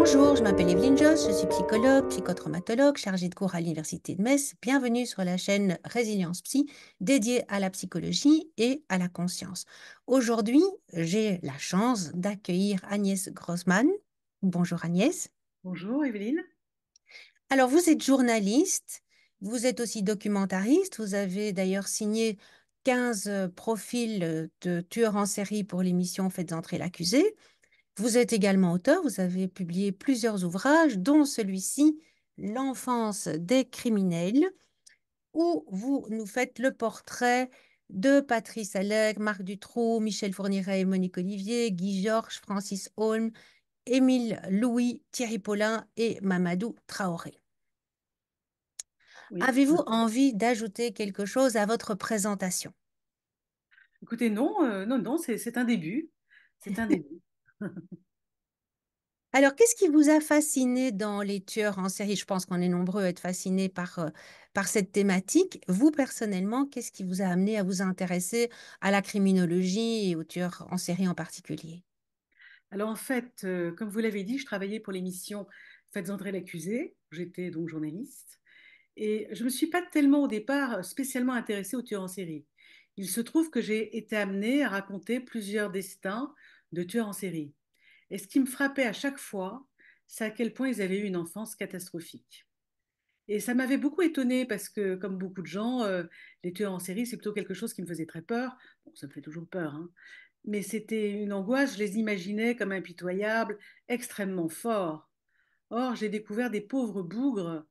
Bonjour, je m'appelle Evelyne Joss, je suis psychologue, psychotraumatologue, chargée de cours à l'Université de Metz. Bienvenue sur la chaîne Résilience Psy, dédiée à la psychologie et à la conscience. Aujourd'hui, j'ai la chance d'accueillir Agnès Grossman. Bonjour Agnès. Bonjour Evelyne. Alors, vous êtes journaliste, vous êtes aussi documentariste, vous avez d'ailleurs signé 15 profils de tueurs en série pour l'émission Faites entrer l'accusé. Vous êtes également auteur, vous avez publié plusieurs ouvrages, dont celui-ci, L'enfance des criminels, où vous nous faites le portrait de Patrice Allègre, Marc Dutroux, Michel Fourniret et Monique Olivier, Guy Georges, Francis Holm, Émile Louis, Thierry Paulin et Mamadou Traoré. Oui. Avez-vous envie d'ajouter quelque chose à votre présentation? Écoutez, non, non, c'est un début. C'est un début. Alors, qu'est-ce qui vous a fasciné dans les tueurs en série? Je pense qu'on est nombreux à être fascinés par cette thématique. Vous, personnellement, qu'est-ce qui vous a amené à vous intéresser à la criminologie et aux tueurs en série en particulier? Alors en fait, comme vous l'avez dit, je travaillais pour l'émission Faites entrer l'accusé. J'étais donc journaliste. Et je ne me suis pas tellement au départ spécialement intéressée aux tueurs en série. Il se trouve que j'ai été amenée à raconter plusieurs destins de tueurs en série. Et ce qui me frappait à chaque fois, c'est à quel point ils avaient eu une enfance catastrophique. Et ça m'avait beaucoup étonnée parce que, comme beaucoup de gens, les tueurs en série, c'est plutôt quelque chose qui me faisait très peur. Bon, ça me fait toujours peur, hein. Mais c'était une angoisse, je les imaginais comme impitoyables, extrêmement forts. Or, j'ai découvert des pauvres bougres,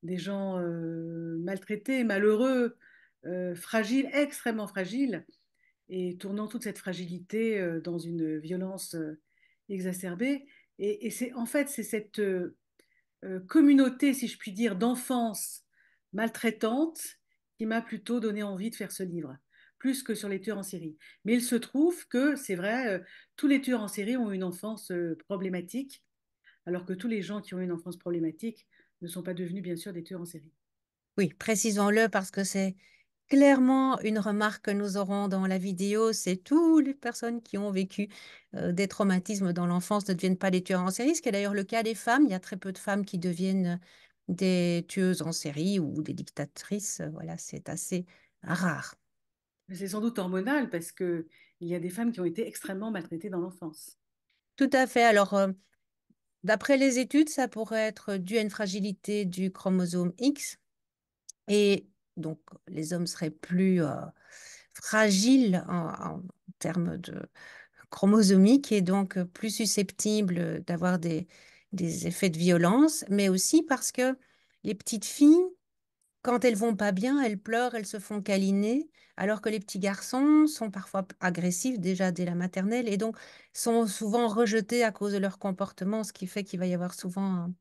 des gens maltraités, malheureux, fragiles, extrêmement fragiles, et tournant toute cette fragilité dans une violence exacerbée. Et c'est en fait, c'est cette communauté, si je puis dire, d'enfance maltraitante qui m'a plutôt donné envie de faire ce livre, plus que sur les tueurs en série. Mais il se trouve que, c'est vrai, tous les tueurs en série ont une enfance problématique, alors que tous les gens qui ont une enfance problématique ne sont pas devenus, bien sûr, des tueurs en série. Oui, précisons-le parce que c'est clairement une remarque que nous aurons dans la vidéo. C'est toutes les personnes qui ont vécu des traumatismes dans l'enfance ne deviennent pas des tueurs en série, ce qui est d'ailleurs le cas des femmes. Il y a très peu de femmes qui deviennent des tueuses en série ou des dictatrices. Voilà, c'est assez rare. Mais c'est sans doute hormonal parce que il y a des femmes qui ont été extrêmement maltraitées dans l'enfance. Tout à fait. Alors, d'après les études, ça pourrait être dû à une fragilité du chromosome X. Et donc, les hommes seraient plus fragiles en termes de chromosomiques et donc plus susceptibles d'avoir des effets de violence, mais aussi parce que les petites filles, quand elles vont pas bien, elles pleurent, elles se font câliner, alors que les petits garçons sont parfois agressifs déjà dès la maternelle et donc sont souvent rejetés à cause de leur comportement, ce qui fait qu'il va y avoir souvent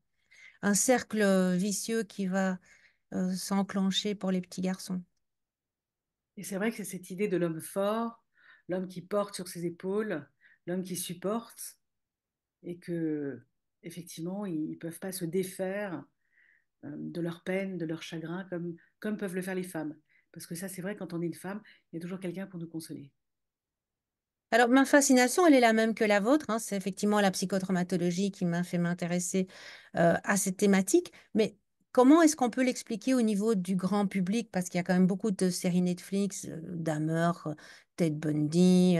un cercle vicieux qui va s'enclencher pour les petits garçons. Et c'est vrai que c'est cette idée de l'homme fort, l'homme qui porte sur ses épaules, l'homme qui supporte, et que effectivement ils ne peuvent pas se défaire de leur peine, de leur chagrin, comme peuvent le faire les femmes. Parce que ça, c'est vrai, quand on est une femme, il y a toujours quelqu'un pour nous consoler. Alors, ma fascination, elle est la même que la vôtre, hein. C'est effectivement la psychotraumatologie qui m'a fait m'intéresser à cette thématique. Mais comment est-ce qu'on peut l'expliquer au niveau du grand public? Parce qu'il y a quand même beaucoup de séries Netflix, Dahmer, Ted Bundy,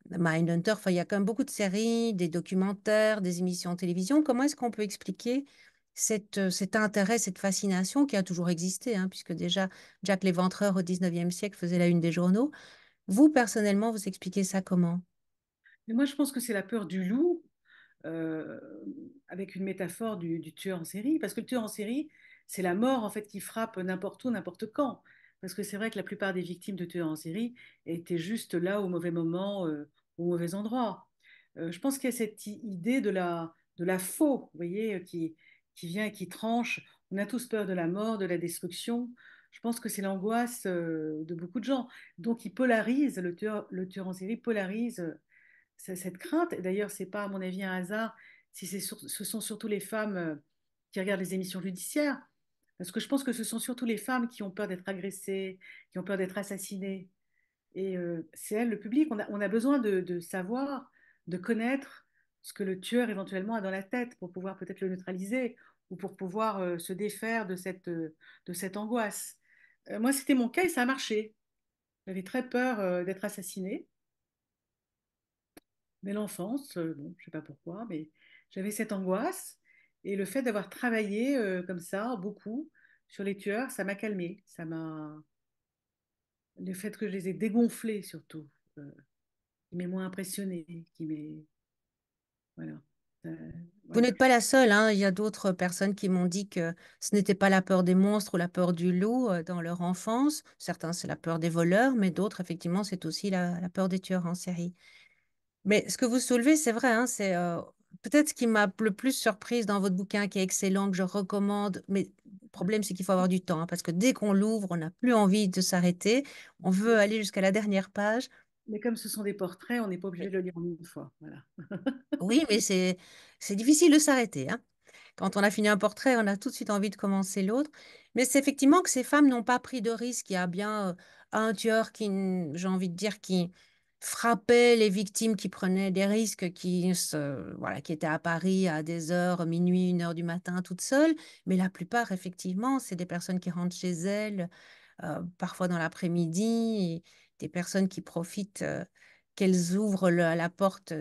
Mindhunter. Enfin, il y a quand même beaucoup de séries, des documentaires, des émissions de télévision. Comment est-ce qu'on peut expliquer cet intérêt, cette fascination qui a toujours existé, hein, puisque déjà Jack l'Éventreur au 19e siècle faisait la une des journaux. Vous, personnellement, vous expliquez ça comment? Mais moi, je pense que c'est la peur du loup, euh, avec une métaphore du tueur en série, parce que le tueur en série, c'est la mort en fait qui frappe n'importe où, n'importe quand. Parce que c'est vrai que la plupart des victimes de tueurs en série étaient juste là au mauvais moment, au mauvais endroit. Je pense qu'il y a cette idée de la faux, vous voyez, qui vient et qui tranche. On a tous peur de la mort, de la destruction. Je pense que c'est l'angoisse de beaucoup de gens. Donc, il polarise, le tueur en série polarise cette crainte. Et d'ailleurs, c'est pas, à mon avis, un hasard si ce sont surtout les femmes qui regardent les émissions judiciaires. Parce que je pense que ce sont surtout les femmes qui ont peur d'être agressées, qui ont peur d'être assassinées. Et c'est elles, le public. On a besoin de savoir, de connaître ce que le tueur éventuellement a dans la tête pour pouvoir peut-être le neutraliser ou pour pouvoir se défaire de cette angoisse. Moi, c'était mon cas et ça a marché. J'avais très peur d'être assassinée dès l'enfance. Bon, je sais pas pourquoi, mais j'avais cette angoisse. Et le fait d'avoir travaillé comme ça, beaucoup, sur les tueurs, ça m'a calmée. Le fait que je les ai dégonflés surtout, qui m'est moins impressionné, qui m'est. Voilà. Vous Voilà. n'êtes pas la seule, hein. Il y a d'autres personnes qui m'ont dit que ce n'était pas la peur des monstres ou la peur du loup dans leur enfance. Certains, c'est la peur des voleurs, mais d'autres, effectivement, c'est aussi la peur des tueurs en série. Mais ce que vous soulevez, c'est vrai, hein, c'est peut-être ce qui m'a le plus surprise dans votre bouquin, qui est excellent, que je recommande. Mais le problème, c'est qu'il faut avoir du temps, hein, parce que dès qu'on l'ouvre, on n'a plus envie de s'arrêter. On veut aller jusqu'à la dernière page. Mais comme ce sont des portraits, on n'est pas obligé de le lire en une fois. Voilà. Oui, mais c'est difficile de s'arrêter, hein. Quand on a fini un portrait, on a tout de suite envie de commencer l'autre. Mais c'est effectivement que ces femmes n'ont pas pris de risque. Il y a bien un tueur qui, j'ai envie de dire, qui frappait les victimes qui prenaient des risques, voilà, qui étaient à Paris à des heures, minuit, 1 heure du matin, toutes seules. Mais la plupart, effectivement, c'est des personnes qui rentrent chez elles parfois dans l'après-midi, et des personnes qui profitent qu'elles ouvrent la porte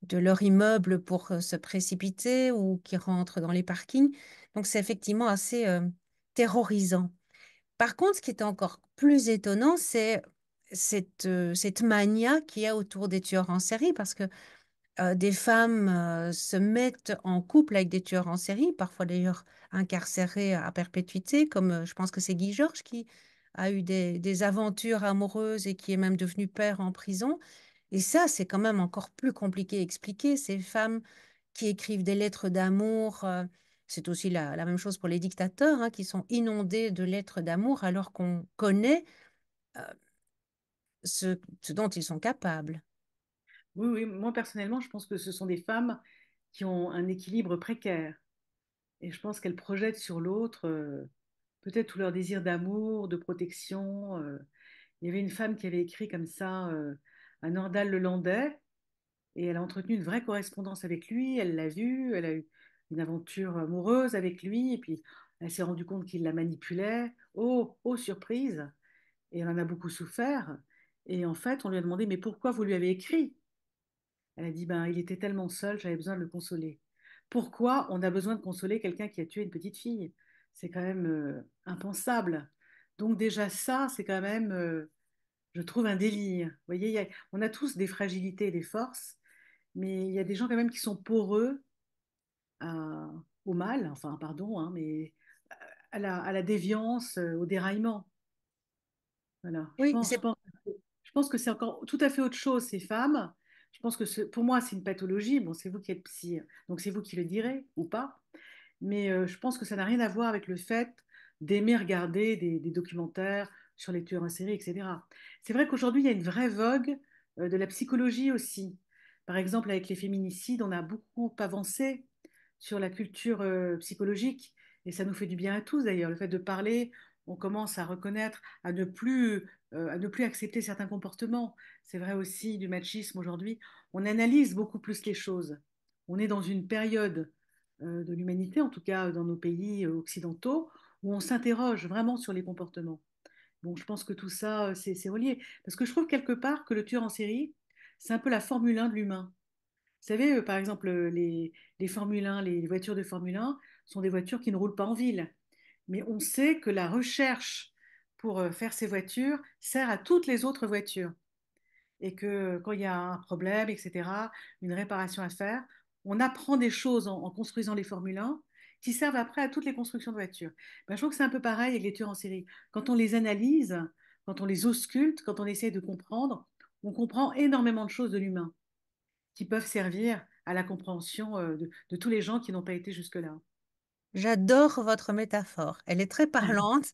de leur immeuble pour se précipiter ou qui rentrent dans les parkings. Donc c'est effectivement assez terrorisant. Par contre, ce qui est encore plus étonnant, c'est cette mania qu'il y a autour des tueurs en série, parce que des femmes se mettent en couple avec des tueurs en série, parfois d'ailleurs incarcérés à perpétuité, comme je pense que c'est Guy Georges qui a eu des aventures amoureuses et qui est même devenu père en prison. Et ça, c'est quand même encore plus compliqué à expliquer. Ces femmes qui écrivent des lettres d'amour, c'est aussi la même chose pour les dictateurs, hein, qui sont inondés de lettres d'amour alors qu'on connaît euh, ce dont ils sont capables. Oui, oui, moi personnellement, je pense que ce sont des femmes qui ont un équilibre précaire. Et je pense qu'elles projettent sur l'autre peut-être tout leur désir d'amour, de protection. Il y avait une femme qui avait écrit comme ça à Nordal Lelandais, et elle a entretenu une vraie correspondance avec lui. Elle l'a vu, elle a eu une aventure amoureuse avec lui, et puis elle s'est rendue compte qu'il la manipulait. Oh, oh, surprise! Et elle en a beaucoup souffert. Et en fait, on lui a demandé, mais pourquoi vous lui avez écrit? Elle a dit, ben, il était tellement seul, j'avais besoin de le consoler. Pourquoi on a besoin de consoler quelqu'un qui a tué une petite fille? C'est quand même impensable. Donc déjà ça, c'est quand même, je trouve, un délire. Vous voyez, on a tous des fragilités et des forces, mais il y a des gens quand même qui sont poreux à- au mal, enfin, pardon, hein, mais à la déviance, au déraillement. Voilà, Oui, c'est je pense que c'est encore tout à fait autre chose, ces femmes. Je pense que pour moi, c'est une pathologie. Bon, c'est vous qui êtes psy, donc c'est vous qui le direz ou pas. Mais je pense que ça n'a rien à voir avec le fait d'aimer regarder des documentaires sur les tueurs en série, etc. C'est vrai qu'aujourd'hui, il y a une vraie vogue de la psychologie aussi. Par exemple, avec les féminicides, on a beaucoup avancé sur la culture psychologique et ça nous fait du bien à tous d'ailleurs. Le fait de parler, on commence à reconnaître, à ne plus accepter certains comportements. C'est vrai aussi du machisme aujourd'hui. On analyse beaucoup plus les choses. On est dans une période de l'humanité, en tout cas dans nos pays occidentaux, où on s'interroge vraiment sur les comportements. Bon, je pense que tout ça, c'est relié. Parce que je trouve quelque part que le tueur en série, c'est un peu la Formule 1 de l'humain. Vous savez, par exemple, les Formule 1, les voitures de Formule 1 sont des voitures qui ne roulent pas en ville. Mais on sait que la recherche pour faire ces voitures sert à toutes les autres voitures et que quand il y a un problème, etc., une réparation à faire, on apprend des choses en construisant les Formule 1 qui servent après à toutes les constructions de voitures. Ben, je trouve que c'est un peu pareil avec les tueurs en série. Quand on les analyse, quand on les ausculte, quand on essaie de comprendre, on comprend énormément de choses de l'humain qui peuvent servir à la compréhension de tous les gens qui n'ont pas été jusque-là. J'adore votre métaphore. Elle est très parlante.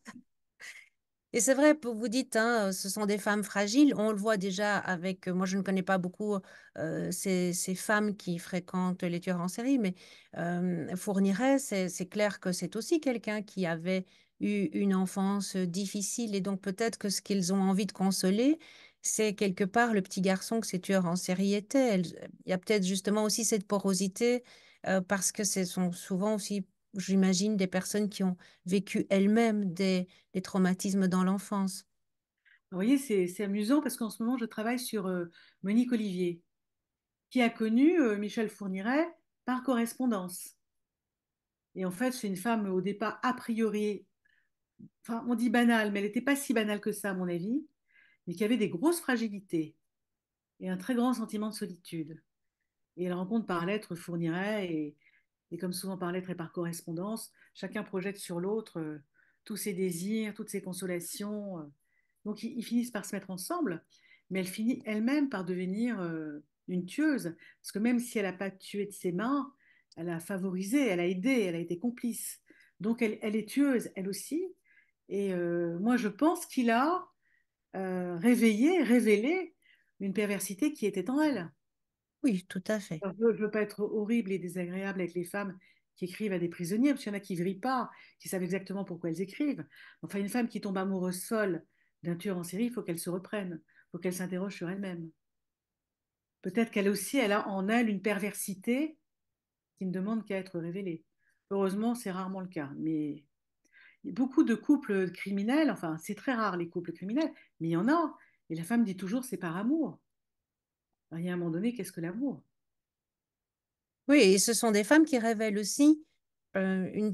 Et c'est vrai, vous dites, hein, ce sont des femmes fragiles. On le voit déjà avec, moi je ne connais pas beaucoup ces femmes qui fréquentent les tueurs en série, mais Fourniret, c'est clair que c'est aussi quelqu'un qui avait eu une enfance difficile et donc peut-être que ce qu'ils ont envie de consoler, c'est quelque part le petit garçon que ces tueurs en série étaient. Il y a peut-être justement aussi cette porosité parce que ce sont souvent aussi, j'imagine, des personnes qui ont vécu elles-mêmes des traumatismes dans l'enfance. Vous voyez, c'est amusant parce qu'en ce moment, je travaille sur Monique Olivier, qui a connu Michel Fourniret par correspondance. Et en fait, c'est une femme au départ a priori, enfin, on dit banale, mais elle n'était pas si banale que ça, à mon avis, mais qui avait des grosses fragilités et un très grand sentiment de solitude. Et elle rencontre par lettre Fourniret, et comme souvent par lettre et par correspondance, chacun projette sur l'autre tous ses désirs, toutes ses consolations. Donc ils finissent par se mettre ensemble, mais elle finit elle-même par devenir une tueuse, parce que même si elle n'a pas tué de ses mains, elle a favorisé, elle a aidé, elle a été complice. Donc elle est tueuse, elle aussi. Et moi, je pense qu'il a réveillé, révélé une perversité qui était en elle. Oui, tout à fait. Je ne veux pas être horrible et désagréable avec les femmes qui écrivent à des prisonniers, parce qu'il y en a qui ne vrillent pas, qui savent exactement pourquoi elles écrivent. Enfin, une femme qui tombe amoureuse folle d'un tueur en série, il faut qu'elle se reprenne, il faut qu'elle s'interroge sur elle-même. Peut-être qu'elle aussi, elle a en elle une perversité qui ne demande qu'à être révélée. Heureusement, c'est rarement le cas, mais beaucoup de couples criminels, enfin, c'est très rare les couples criminels, mais il y en a. Et la femme dit toujours, c'est par amour. Alors, il y a un moment donné, qu'est-ce que l'amour? Oui, et ce sont des femmes qui révèlent aussi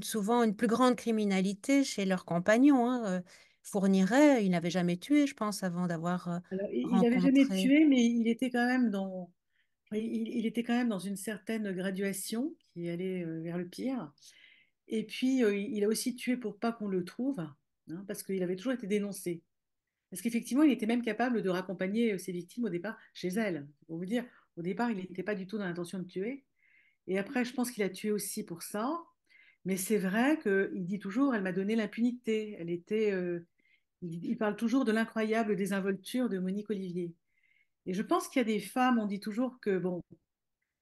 souvent une plus grande criminalité chez leurs compagnons. Hein. Fourniret, il n'avait jamais tué, je pense, avant d'avoir Alors, il n'avait jamais rencontré. tué, mais il était quand même il était quand même dans une certaine graduation qui allait vers le pire. Et puis, il a aussi tué pour pas qu'on le trouve, hein, parce qu'il avait toujours été dénoncé. Parce qu'effectivement, il était même capable de raccompagner ses victimes au départ chez elles. Pour vous dire, au départ, il n'était pas du tout dans l'intention de tuer. Et après, je pense qu'il a tué aussi pour ça. Mais c'est vrai qu'il dit toujours, elle m'a donné l'impunité. Il parle toujours de l'incroyable désinvolture de Monique Olivier. Et je pense qu'il y a des femmes, on dit toujours que, bon, je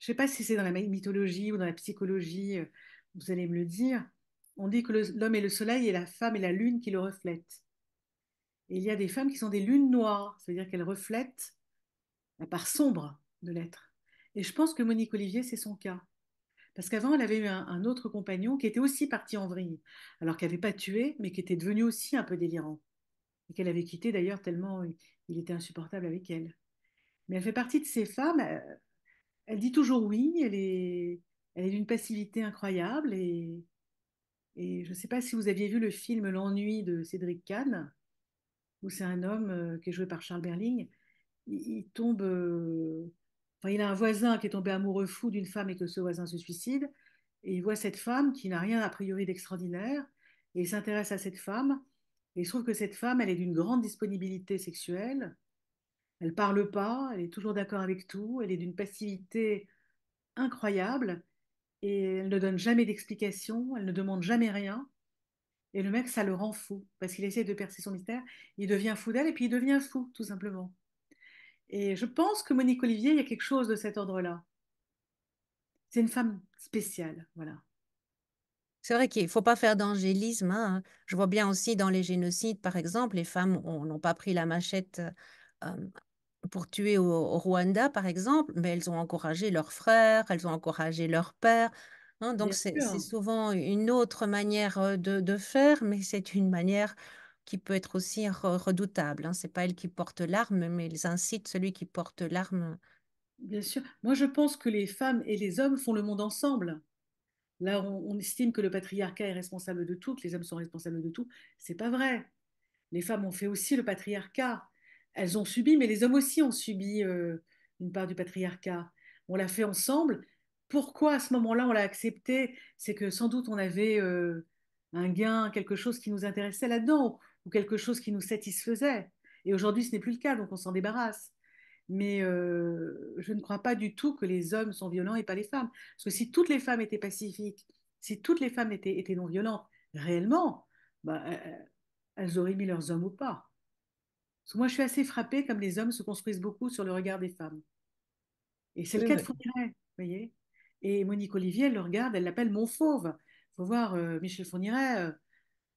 ne sais pas si c'est dans la mythologie ou dans la psychologie, vous allez me le dire, on dit que l'homme est le soleil et la femme est la lune qui le reflète. Et il y a des femmes qui sont des lunes noires, c'est-à-dire qu'elles reflètent la part sombre de l'être. Et je pense que Monique Olivier, c'est son cas. Parce qu'avant, elle avait eu un autre compagnon qui était aussi parti en vrille, alors qu'elle n'avait pas tué, mais qui était devenu aussi un peu délirant. Et qu'elle avait quitté d'ailleurs tellement il était insupportable avec elle. Mais elle fait partie de ces femmes, elle dit toujours oui, elle est d'une passivité incroyable. Et je ne sais pas si vous aviez vu le film L'ennui de Cédric Kahn, où c'est un homme qui est joué par Charles Berling. Il tombe, enfin, il a un voisin qui est tombé amoureux fou d'une femme et que ce voisin se suicide. Et il voit cette femme qui n'a rien a priori d'extraordinaire. Et il s'intéresse à cette femme. Et il se trouve que cette femme, elle est d'une grande disponibilité sexuelle. Elle parle pas, elle est toujours d'accord avec tout. Elle est d'une passivité incroyable. Et elle ne donne jamais d'explication, elle ne demande jamais rien. Et le mec, ça le rend fou, parce qu'il essaie de percer son mystère. Il devient fou d'elle, et puis il devient fou, tout simplement. Et je pense que Monique Olivier, il y a quelque chose de cet ordre-là. C'est une femme spéciale, voilà. C'est vrai qu'il ne faut pas faire d'angélisme. Hein. Je vois bien aussi dans les génocides, par exemple, les femmes n'ont pas pris la machette euh, pour tuer au Rwanda, par exemple, mais elles ont encouragé leurs frères, elles ont encouragé leur père. Hein. Donc, Bien c'est sûr, souvent une autre manière de faire, mais c'est une manière qui peut être aussi redoutable. Hein. Ce n'est pas elles qui portent l'arme, mais elles incitent celui qui porte l'arme. bien sûr. Moi, je pense que les femmes et les hommes font le monde ensemble. Là, on estime que le patriarcat est responsable de tout, que les hommes sont responsables de tout. C'est pas vrai. Les femmes ont fait aussi le patriarcat. Elles ont subi, mais les hommes aussi ont subi une part du patriarcat. On l'a fait ensemble. Pourquoi à ce moment-là on l'a accepté? C'est que sans doute on avait un gain, quelque chose qui nous intéressait là-dedans, ou quelque chose qui nous satisfaisait. Et aujourd'hui, ce n'est plus le cas, donc on s'en débarrasse. Mais je ne crois pas du tout que les hommes sont violents et pas les femmes. Parce que si toutes les femmes étaient pacifiques, si toutes les femmes étaient non violentes, réellement, bah, elles auraient mis leurs hommes au pas. Parce que moi, je suis assez frappée comme les hommes se construisent beaucoup sur le regard des femmes. Et c'est le Oui, cas de oui. Fourniret, vous voyez. Et Monique Olivier, elle le regarde, elle l'appelle mon fauve. Il faut voir Michel Fourniret,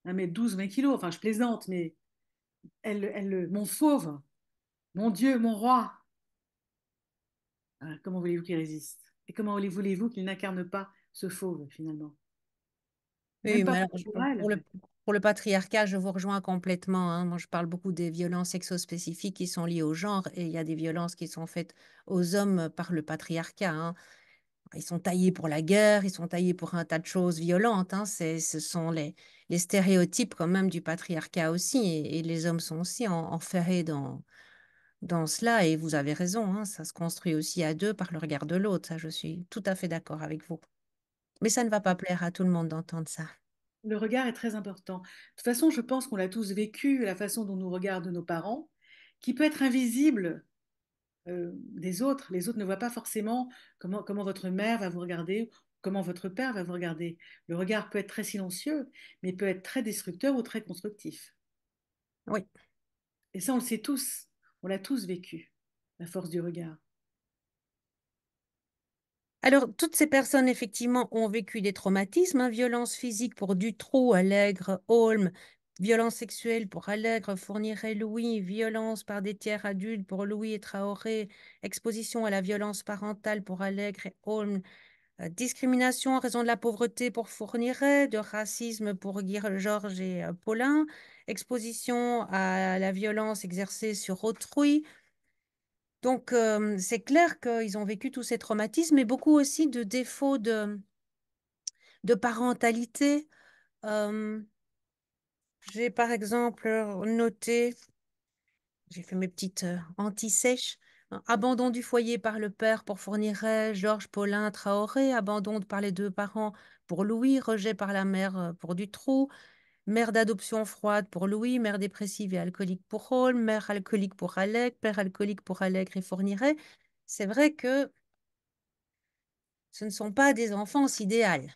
1 m 12, 20 kilos. Enfin, je plaisante, mais mon fauve. Mon Dieu, mon roi! Comment voulez-vous qu'il résiste? Et comment voulez-vous qu'il n'incarne pas ce fauve, finalement? Oui, Même pas mais alors, pour elle. pour le patriarcat, je vous rejoins complètement, hein. Moi, je parle beaucoup des violences sexospécifiques qui sont liées au genre et il y a des violences qui sont faites aux hommes par le patriarcat, hein. Ils sont taillés pour la guerre, ils sont taillés pour un tas de choses violentes, hein. Ce sont les stéréotypes quand même du patriarcat aussi et les hommes sont aussi enferrés dans cela et vous avez raison, hein. Ça se construit aussi à deux par le regard de l'autre. Ça, je suis tout à fait d'accord avec vous. Mais ça ne va pas plaire à tout le monde d'entendre ça. Le regard est très important. De toute façon, je pense qu'on l'a tous vécu, la façon dont nous regardent nos parents, qui peut être invisible des autres. Les autres ne voient pas forcément comment votre mère va vous regarder, comment votre père va vous regarder. Le regard peut être très silencieux, mais peut être très destructeur ou très constructif. Oui. Et ça, on le sait tous. On l'a tous vécu, la force du regard. Alors, toutes ces personnes, effectivement, ont vécu des traumatismes, hein, violence physique pour Dutroux, Allègre, Holm, violence sexuelle pour Allègre, Fourniret, Louis, violence par des tiers adultes pour Louis et Traoré, exposition à la violence parentale pour Allègre et Holm, discrimination en raison de la pauvreté pour Fourniret, de racisme pour Georges et Paulin, exposition à la violence exercée sur autrui. Donc, c'est clair qu'ils ont vécu tous ces traumatismes, mais beaucoup aussi de défauts de parentalité. Euh, j'ai par exemple noté, j'ai fait mes petites anti-sèches, hein, abandon du foyer par le père pour Fourniret, Georges Paulin Traoré, abandon par les deux parents pour Louis, rejet par la mère pour Dutroux, mère d'adoption froide pour Louis, mère dépressive et alcoolique pour Holm, mère alcoolique pour Alec, père alcoolique pour Allègre et Fourniret. C'est vrai que ce ne sont pas des enfances idéales.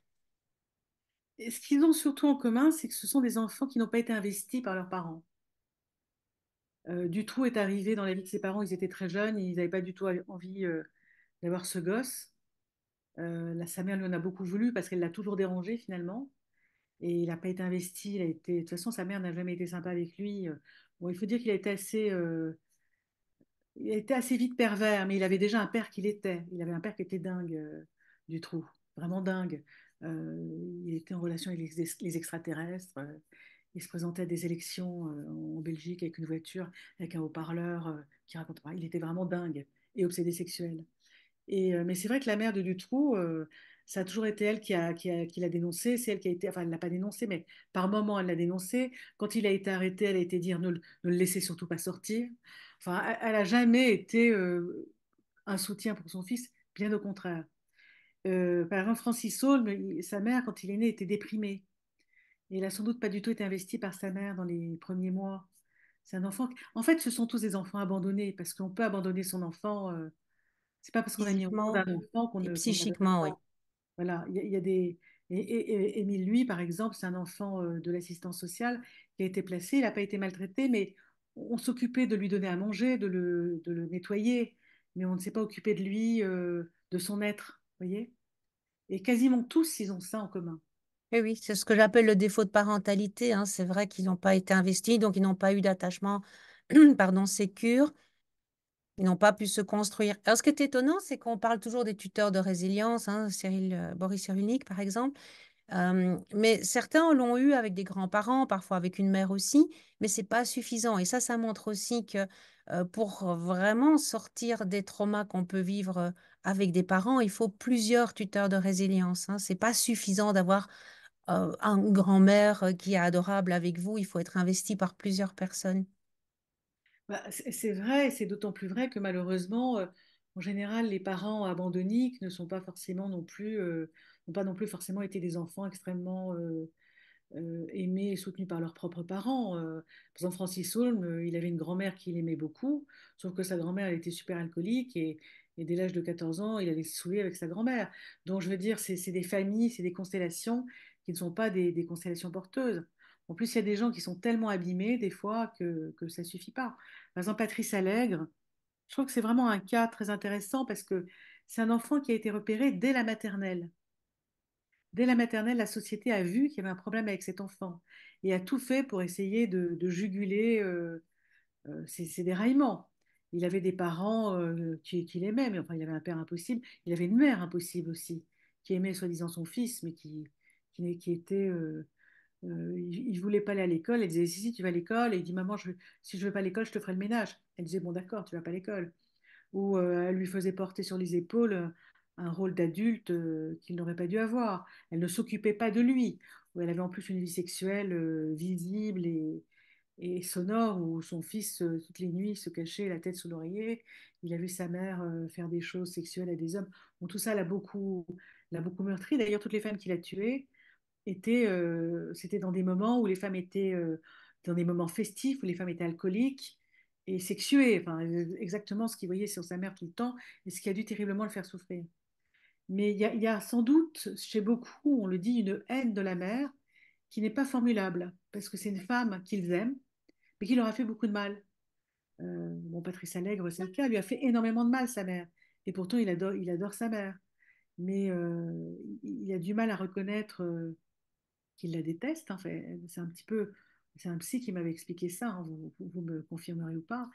Et ce qu'ils ont surtout en commun, c'est que ce sont des enfants qui n'ont pas été investis par leurs parents. Dutroux est arrivé dans la vie de ses parents, ils étaient très jeunes, ils n'avaient pas du tout envie d'avoir ce gosse. Sa mère lui en a beaucoup voulu parce qu'elle l'a toujours dérangé finalement. Et il n'a pas été investi. De toute façon, sa mère n'a jamais été sympa avec lui. Bon, il faut dire qu'il a été il a été assez vite pervers, mais il avait déjà un père qui l'était. Il avait un père qui était dingue, Dutroux, vraiment dingue. Il était en relation avec les extraterrestres. Il se présentait à des élections en Belgique avec une voiture, avec un haut-parleur qui raconte pas. Il était vraiment dingue et obsédé sexuel. Mais c'est vrai que la mère de Dutroux, ça a toujours été elle qui l'a dénoncé. C'est elle qui a été, enfin, elle ne l'a pas dénoncé, mais par moment, elle l'a dénoncé. Quand il a été arrêté, elle a été dire ne le laissez surtout pas sortir. Enfin, elle n'a jamais été un soutien pour son fils, bien au contraire. Par exemple, Francis Saulme, sa mère, quand il est né, était déprimée. Et il a sans doute pas du tout été investi par sa mère dans les premiers mois. C'est un enfant. En fait, ce sont tous des enfants abandonnés, parce qu'on peut abandonner son enfant. C'est pas parce qu'on a mis au monde Physiquement un enfant et qu'on ne l'abandonne psychiquement, oui. pas. Voilà, il y a des. Émile, lui, par exemple, c'est un enfant de l'assistance sociale qui a été placé. Il n'a pas été maltraité, mais on s'occupait de lui donner à manger, de le nettoyer, mais on ne s'est pas occupé de lui, de son être, vous voyez? Et quasiment tous, ils ont ça en commun. Oui, oui, c'est ce que j'appelle le défaut de parentalité, hein. C'est vrai qu'ils n'ont pas été investis, donc ils n'ont pas eu d'attachement, pardon, sécure. Ils n'ont pas pu se construire. Alors, ce qui est étonnant, c'est qu'on parle toujours des tuteurs de résilience, hein, Boris Cyrulnik, par exemple. Mais certains l'ont eu avec des grands-parents, parfois avec une mère aussi, mais c'est pas suffisant. Et ça montre aussi que pour vraiment sortir des traumas qu'on peut vivre avec des parents, il faut plusieurs tuteurs de résilience, hein. C'est pas suffisant d'avoir une grand-mère qui est adorable avec vous. Il faut être investi par plusieurs personnes. Bah, c'est vrai, et c'est d'autant plus vrai que malheureusement, en général, les parents abandonniques ne sont pas forcément non plus, n'ont pas non plus forcément été des enfants extrêmement aimés et soutenus par leurs propres parents. Par exemple, Francis Holm, il avait une grand-mère qu'il aimait beaucoup, sauf que sa grand-mère, elle était super alcoolique et dès l'âge de 14 ans, il allait se saouler avec sa grand-mère. Donc, je veux dire, c'est des familles, c'est des constellations qui ne sont pas des constellations porteuses. En plus, il y a des gens qui sont tellement abîmés des fois que ça ne suffit pas. Par exemple, Patrice Allègre, je trouve que c'est vraiment un cas très intéressant parce que c'est un enfant qui a été repéré dès la maternelle. Dès la maternelle, la société a vu qu'il y avait un problème avec cet enfant et a tout fait pour essayer de juguler ces déraillements. il avait des parents qu'il aimait, mais enfin, il avait un père impossible. Il avait une mère impossible aussi, qui aimait soi-disant son fils, mais qui était. Il voulait pas aller à l'école. Elle disait, si, tu vas à l'école. Et il dit, maman, si je veux pas à l'école, je te ferai le ménage. Elle disait, bon, d'accord, tu vas pas à l'école. Ou elle lui faisait porter sur les épaules un rôle d'adulte qu'il n'aurait pas dû avoir. Elle ne s'occupait pas de lui. Ou elle avait en plus une vie sexuelle visible et sonore, où son fils, toutes les nuits, se cachait la tête sous l'oreiller. Il a vu sa mère faire des choses sexuelles à des hommes. Bon, tout ça l'a beaucoup meurtri. D'ailleurs, toutes les femmes qu'il a tuées c'était dans des moments où les femmes étaient dans des moments festifs, où les femmes étaient alcooliques et sexuées, enfin, exactement ce qu'il voyait sur sa mère tout le temps, et ce qui a dû terriblement le faire souffrir. Mais il y a sans doute, chez beaucoup, on le dit, une haine de la mère qui n'est pas formulable, parce que c'est une femme qu'ils aiment, mais qui leur a fait beaucoup de mal. Bon, Patrice Allègre, c'est le cas, lui a fait énormément de mal, sa mère, et pourtant il adore sa mère. Mais il a du mal à reconnaître qu'il la déteste. Hein. C'est un petit peu, c'est un psy qui m'avait expliqué ça. Hein, vous me confirmerez ou pas.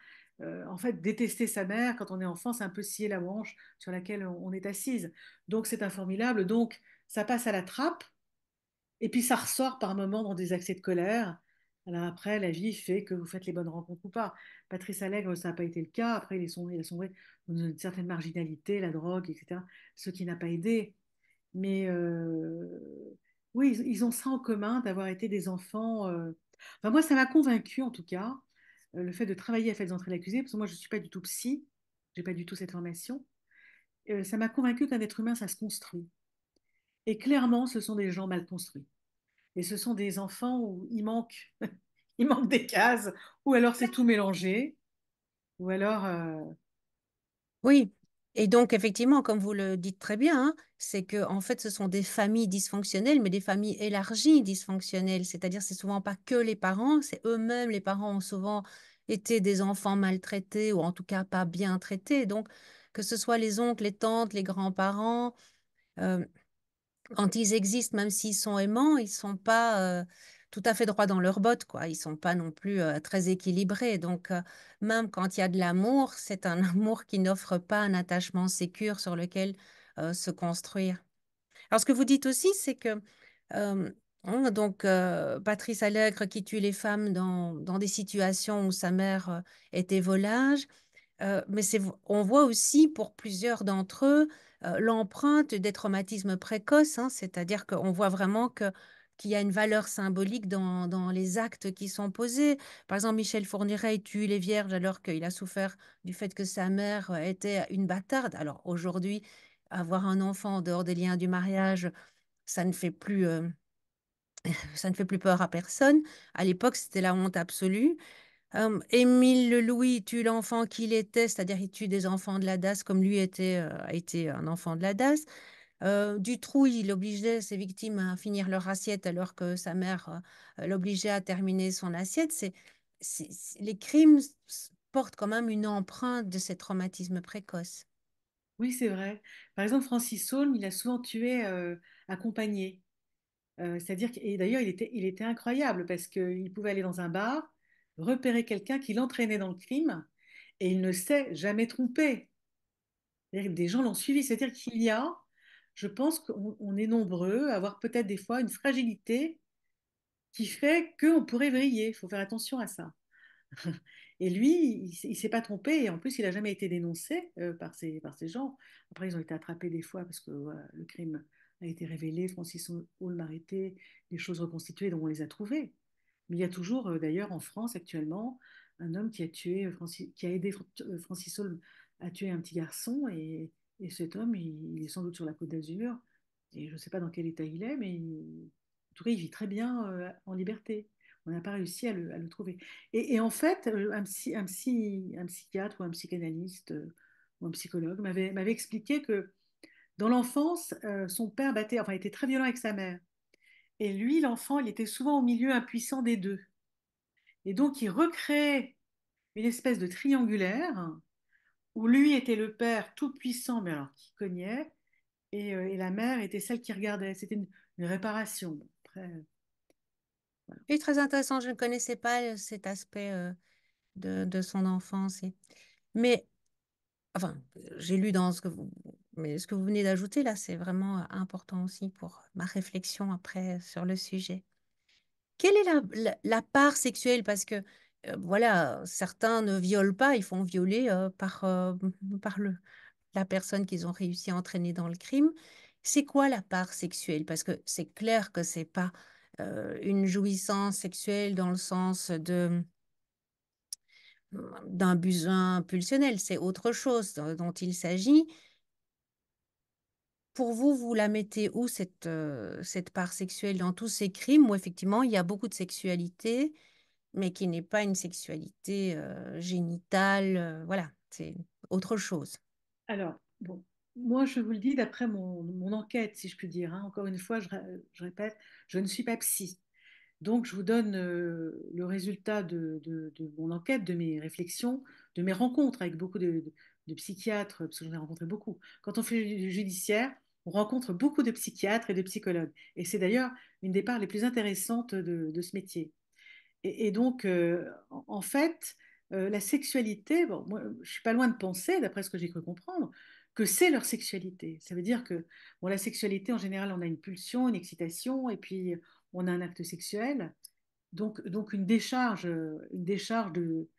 En fait, détester sa mère quand on est enfant, c'est un peu scier la branche sur laquelle on est assise. Donc c'est informidable. Donc ça passe à la trappe et puis ça ressort par moments dans des accès de colère. Alors après, la vie fait que vous faites les bonnes rencontres ou pas. Patrice Allègre, ça n'a pas été le cas. Après, il a sombré dans une certaine marginalité, la drogue, etc. Ce qui n'a pas aidé. Mais oui, ils ont ça en commun d'avoir été des enfants. Enfin, moi, ça m'a convaincu en tout cas, le fait de travailler à Faites entrer l'accusé, parce que moi, je ne suis pas du tout psy, j'ai pas du tout cette formation. Ça m'a convaincu qu'un être humain, ça se construit. Et clairement, ce sont des gens mal construits. Et ce sont des enfants où il manque, il manque des cases, ou alors c'est tout mélangé, ou alors. Oui, et donc effectivement, comme vous le dites très bien, hein, c'est que en fait, ce sont des familles dysfonctionnelles, mais des familles élargies dysfonctionnelles. C'est-à-dire, c'est souvent pas que les parents, c'est eux-mêmes. Les parents ont souvent été des enfants maltraités ou en tout cas pas bien traités. Donc, que ce soit les oncles, les tantes, les grands-parents. euh, Quand ils existent, même s'ils sont aimants, ils sont pas tout à fait droits dans leurs bottes, quoi. Ils sont pas non plus très équilibrés. Donc, même quand il y a de l'amour, c'est un amour qui n'offre pas un attachement sécure sur lequel se construire. Alors, ce que vous dites aussi, c'est que Patrice Allègre qui tue les femmes dans des situations où sa mère était volage. Mais on voit aussi pour plusieurs d'entre eux l'empreinte des traumatismes précoces, hein, c'est-à-dire qu'on voit vraiment qu'il y a une valeur symbolique dans les actes qui sont posés. Par exemple, Michel Fourniret il tue les vierges alors qu'il a souffert du fait que sa mère était une bâtarde. Alors aujourd'hui, avoir un enfant en dehors des liens du mariage, ça ne fait plus, ça ne fait plus peur à personne. À l'époque, c'était la honte absolue. Émile Louis tue l'enfant qu'il était, c'est-à-dire il tue des enfants de la DAS comme lui a été un enfant de la DAS. Dutroux, il obligeait ses victimes à finir leur assiette alors que sa mère l'obligeait à terminer son assiette. Les crimes portent quand même une empreinte de ces traumatismes précoces. Oui, c'est vrai. Par exemple, Francis Saulme, il a souvent tué accompagné. C'est-à-dire et d'ailleurs, il était incroyable parce qu'il pouvait aller dans un bar, repérer quelqu'un qui l'entraînait dans le crime et il ne s'est jamais trompé. C'est-à-dire que des gens l'ont suivi. C'est-à-dire qu'il y a, je pense qu'on est nombreux à avoir peut-être des fois une fragilité qui fait qu'on pourrait vriller. Il faut faire attention à ça. Et lui, il s'est pas trompé et en plus, il n'a jamais été dénoncé par ces gens. Après, ils ont été attrapés des fois parce que voilà, le crime a été révélé, Francis Holm arrêté, les choses reconstituées, donc on les a trouvés. Mais il y a toujours, d'ailleurs, en France actuellement, un homme qui a tué qui a aidé Francis Holm à tuer un petit garçon et cet homme, il est sans doute sur la Côte d'Azur et je ne sais pas dans quel état il est, mais en tout cas, il vit très bien en liberté. On n'a pas réussi à le trouver. Et en fait, un psychiatre ou un psychanalyste ou un psychologue m'avait expliqué que dans l'enfance, son père enfin, était très violent avec sa mère. Et lui, l'enfant, il était souvent au milieu impuissant des deux. Et donc, il recréait une espèce de triangulaire où lui était le père tout puissant, mais alors qui cognait, et la mère était celle qui regardait. C'était une réparation. Bon, après, voilà. Et très intéressant, je ne connaissais pas cet aspect de son enfance. Mais, enfin, j'ai lu dans ce que vous, mais ce que vous venez d'ajouter là, c'est vraiment important aussi pour ma réflexion après sur le sujet. Quelle est la part sexuelle? Parce que, voilà, certains ne violent pas, ils font violer par la personne qu'ils ont réussi à entraîner dans le crime. C'est quoi la part sexuelle? Parce que c'est clair que c'est pas une jouissance sexuelle dans le sens d'un besoin pulsionnel, c'est autre chose dont il s'agit. Pour vous, vous la mettez où cette part sexuelle dans tous ces crimes où effectivement il y a beaucoup de sexualité, mais qui n'est pas une sexualité génitale, voilà, c'est autre chose. Alors, bon, moi, je vous le dis d'après mon enquête, si je puis dire, hein. Encore une fois, je répète, je ne suis pas psy. Donc, je vous donne le résultat de mon enquête, de mes réflexions, de mes rencontres avec beaucoup de psychiatres, parce que j'en ai rencontré beaucoup. Quand on fait du judiciaire, on rencontre beaucoup de psychiatres et de psychologues. Et c'est d'ailleurs une des parts les plus intéressantes de ce métier. Et donc, en fait, la sexualité, bon, moi, je suis pas loin de penser, d'après ce que j'ai cru comprendre, que c'est leur sexualité. Ça veut dire que bon, la sexualité, en général, on a une pulsion, une excitation, et puis on a un acte sexuel. Donc une décharge de,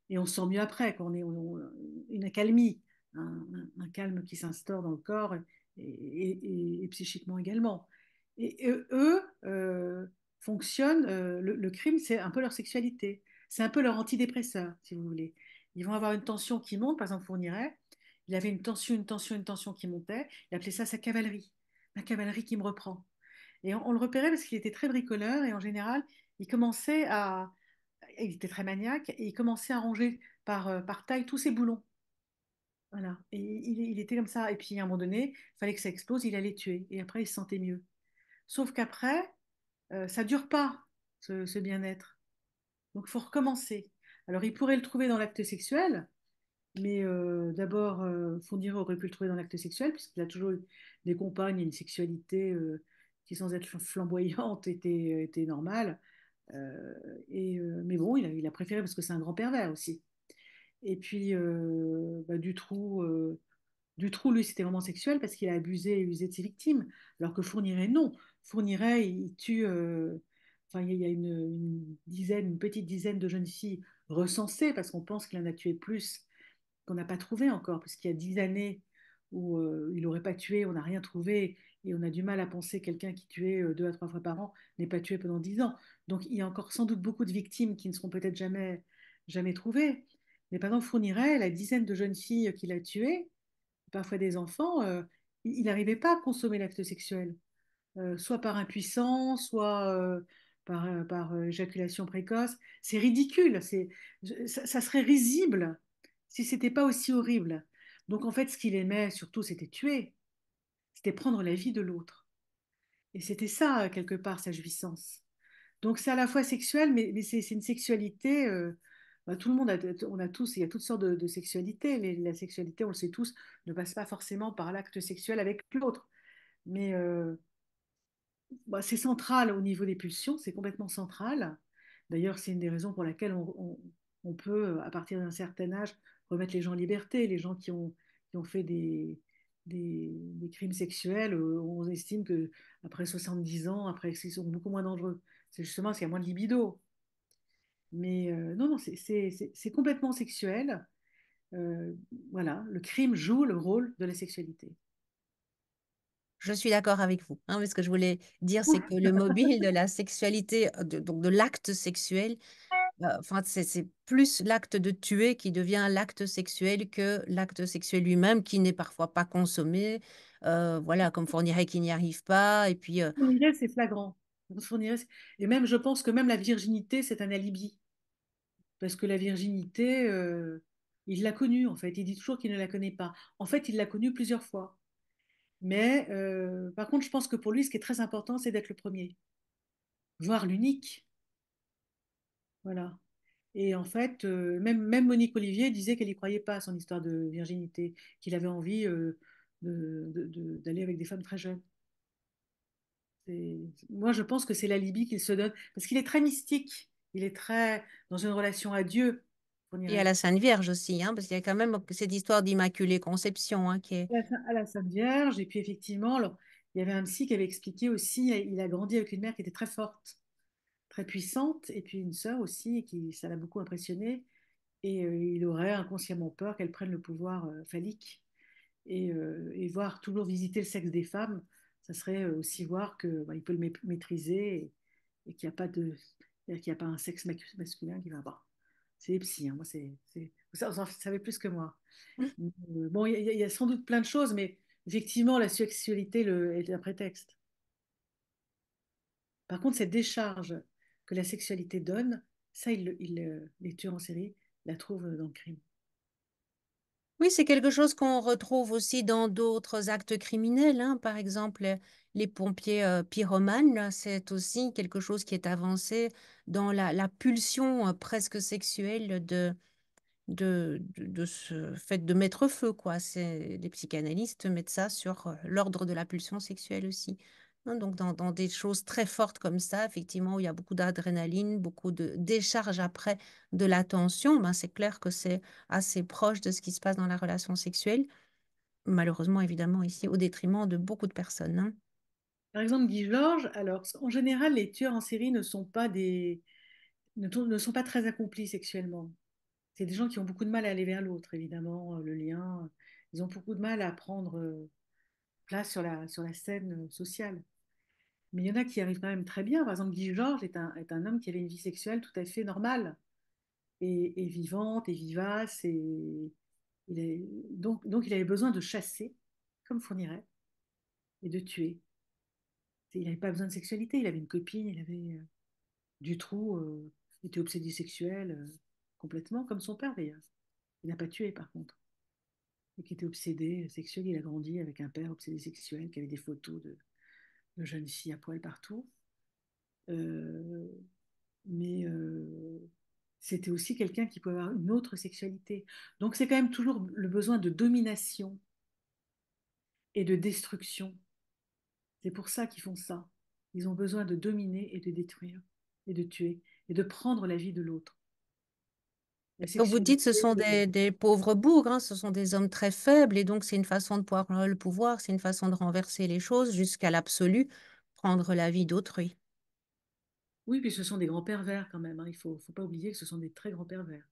et on se sent mieux après, quand une accalmie, un calme qui s'instaure dans le corps et psychiquement également. Et eux fonctionnent, le crime, c'est un peu leur sexualité, c'est un peu leur antidépresseur, si vous voulez. Ils vont avoir une tension qui monte, par exemple Fourniret, il avait une tension, une tension, une tension qui montait, il appelait ça sa cavalerie, ma cavalerie qui me reprend. Et on le repérait parce qu'il était très bricoleur et en général, il commençait à, il était très maniaque et il commençait à ranger par taille tous ses boulons. Voilà. Et il était comme ça. Et puis à un moment donné, il fallait que ça explose, il allait tuer. Et après, il se sentait mieux. Sauf qu'après, ça dure pas, ce bien-être. Donc il faut recommencer. Alors il pourrait le trouver dans l'acte sexuel, mais d'abord, Fournier aurait pu le trouver dans l'acte sexuel, puisqu'il a toujours eu des compagnes et une sexualité qui, sans être flamboyante, était normale. Euh, mais bon, il a préféré parce que c'est un grand pervers aussi. Et puis, bah, Dutroux, lui, c'était vraiment sexuel parce qu'il a abusé et usé de ses victimes, alors que Fourniret, non. Fourniret, il tue, enfin, il y a une dizaine, une petite dizaine de jeunes filles recensées parce qu'on pense qu'il en a tué plus qu'on n'a pas trouvé encore, parce qu'il y a 10 années où il n'aurait pas tué, on n'a rien trouvé, et on a du mal à penser que quelqu'un qui tuait 2 à 3 fois par an n'est pas tué pendant 10 ans. Donc il y a encore sans doute beaucoup de victimes qui ne seront peut-être jamais trouvées. Mais par exemple, Fourniret, la dizaine de jeunes filles qu'il a tuées, parfois des enfants, il n'arrivait pas à consommer l'acte sexuel, soit par impuissance, soit par éjaculation précoce. C'est ridicule, ça serait risible si c'était pas aussi horrible. Donc en fait, ce qu'il aimait surtout, c'était tuer, c'était prendre la vie de l'autre. Et c'était ça, quelque part, sa jouissance. Donc c'est à la fois sexuel, mais c'est une sexualité. Bah, tout le monde a, on a tous, il y a toutes sortes de sexualités. La sexualité, on le sait tous, ne passe pas forcément par l'acte sexuel avec l'autre. Mais bah, c'est central au niveau des pulsions, c'est complètement central. D'ailleurs, c'est une des raisons pour laquelle on peut, à partir d'un certain âge, remettre les gens en liberté. Les gens qui ont fait des crimes sexuels, on estime que après 70 ans, après, ils sont beaucoup moins dangereux. C'est justement parce qu'il y a moins de libido. Mais non, non, c'est complètement sexuel. Euh, voilà, le crime joue le rôle de la sexualité. Je suis d'accord avec vous, hein, mais ce que je voulais dire, c'est que le mobile de la sexualité, donc de l'acte sexuel, enfin, c'est plus l'acte de tuer qui devient l'acte sexuel que l'acte sexuel lui-même, qui n'est parfois pas consommé, voilà, comme Fourniret qui n'y arrive pas, et puis Fourniret, c'est flagrant. Et même, je pense que même la virginité, c'est un alibi. Parce que la virginité, il l'a connue, en fait. Il dit toujours qu'il ne la connaît pas. En fait, il l'a connue plusieurs fois. Mais par contre, je pense que pour lui, ce qui est très important, c'est d'être le premier, voire l'unique. Voilà. Et en fait, même Monique Olivier disait qu'elle n'y croyait pas à son histoire de virginité, qu'il avait envie d'aller avec des femmes très jeunes. Moi, je pense que c'est l'alibi qu'il se donne, parce qu'il est très mystique. Il est très dans une relation à Dieu. Et à Fourniret. la Sainte Vierge aussi, hein, parce qu'il y a quand même cette histoire d'Immaculée Conception, hein, qui est... À la Sainte Vierge, et puis effectivement, alors, il y avait un psy qui avait expliqué aussi, il a grandi avec une mère qui était très forte, très puissante, et puis une sœur aussi, qui ça l'a beaucoup impressionné, et il aurait inconsciemment peur qu'elle prenne le pouvoir phallique, et voir toujours visiter le sexe des femmes, ça serait aussi voir que bah, il peut le maîtriser, et qu'il n'y a pas de, c'est-à-dire qu'il n'y a pas un sexe masculin qui va. Bon, c'est les psys, hein, moi vous en savez plus que moi. Bon, il y a sans doute plein de choses, mais effectivement, la sexualité est un prétexte. Par contre, cette décharge que la sexualité donne, ça, les tueurs en série la trouvent dans le crime. Oui, c'est quelque chose qu'on retrouve aussi dans d'autres actes criminels, hein. Par exemple, les pompiers pyromanes, là, c'est aussi quelque chose qui est avancé dans la pulsion presque sexuelle de ce fait de mettre feu, quoi. Les psychanalystes mettent ça sur l'ordre de la pulsion sexuelle aussi. Hein, donc, dans des choses très fortes comme ça, effectivement, où il y a beaucoup d'adrénaline, beaucoup de décharge après de la tension, ben, c'est clair que c'est assez proche de ce qui se passe dans la relation sexuelle. Malheureusement, évidemment, ici, au détriment de beaucoup de personnes, hein. Par exemple, Guy Georges, alors en général, les tueurs en série ne sont pas très accomplis sexuellement. C'est des gens qui ont beaucoup de mal à aller vers l'autre, évidemment, le lien. Ils ont beaucoup de mal à prendre place sur la scène sociale. Mais il y en a qui arrivent quand même très bien. Par exemple, Guy Georges est un homme qui avait une vie sexuelle tout à fait normale et vivante et vivace. Donc, il avait besoin de chasser, comme Fourniret, et de tuer. Il n'avait pas besoin de sexualité. Il avait une copine, il avait Dutroux, était obsédé sexuel, complètement, comme son père d'ailleurs. Il n'a pas tué, par contre. Et qui était obsédé sexuel. Il a grandi avec un père obsédé sexuel qui avait des photos de jeunes filles à poil partout. Euh, mais c'était aussi quelqu'un qui pouvait avoir une autre sexualité. Donc c'est quand même toujours le besoin de domination et de destruction. C'est pour ça qu'ils font ça. Ils ont besoin de dominer et de détruire et de tuer et de prendre la vie de l'autre. La Comme vous dites, ce sexualité, sont des pauvres bougres, hein, ce sont des hommes très faibles, et donc c'est une façon de pouvoir le pouvoir, c'est une façon de renverser les choses jusqu'à l'absolu, prendre la vie d'autrui. oui, puis ce sont des grands pervers quand même, hein. Faut pas oublier que ce sont des très grands pervers.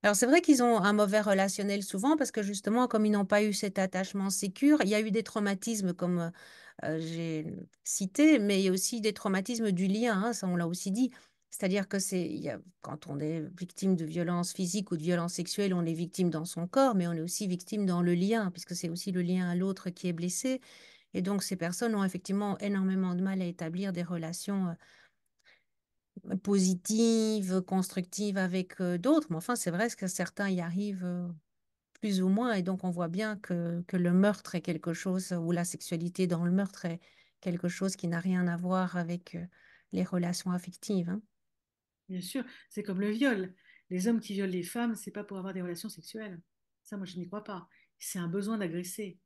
Alors c'est vrai qu'ils ont un mauvais relationnel souvent parce que justement, comme ils n'ont pas eu cet attachement sécure, il y a eu des traumatismes comme j'ai cité, mais il y a aussi des traumatismes du lien, hein, ça on l'a aussi dit. C'est-à-dire que quand on est victime de violences physiques ou de violences sexuelles, on est victime dans son corps, mais on est aussi victime dans le lien, puisque c'est aussi le lien à l'autre qui est blessé. Et donc ces personnes ont effectivement énormément de mal à établir des relations positives, constructives avec d'autres. Mais enfin, c'est vrai que certains y arrivent plus ou moins. Et donc, on voit bien que le meurtre est quelque chose, ou la sexualité dans le meurtre est quelque chose qui n'a rien à voir avec les relations affectives, hein. Bien sûr, c'est comme le viol. Les hommes qui violent les femmes, c'est pas pour avoir des relations sexuelles. Ça, moi, je n'y crois pas. C'est un besoin d'agresser.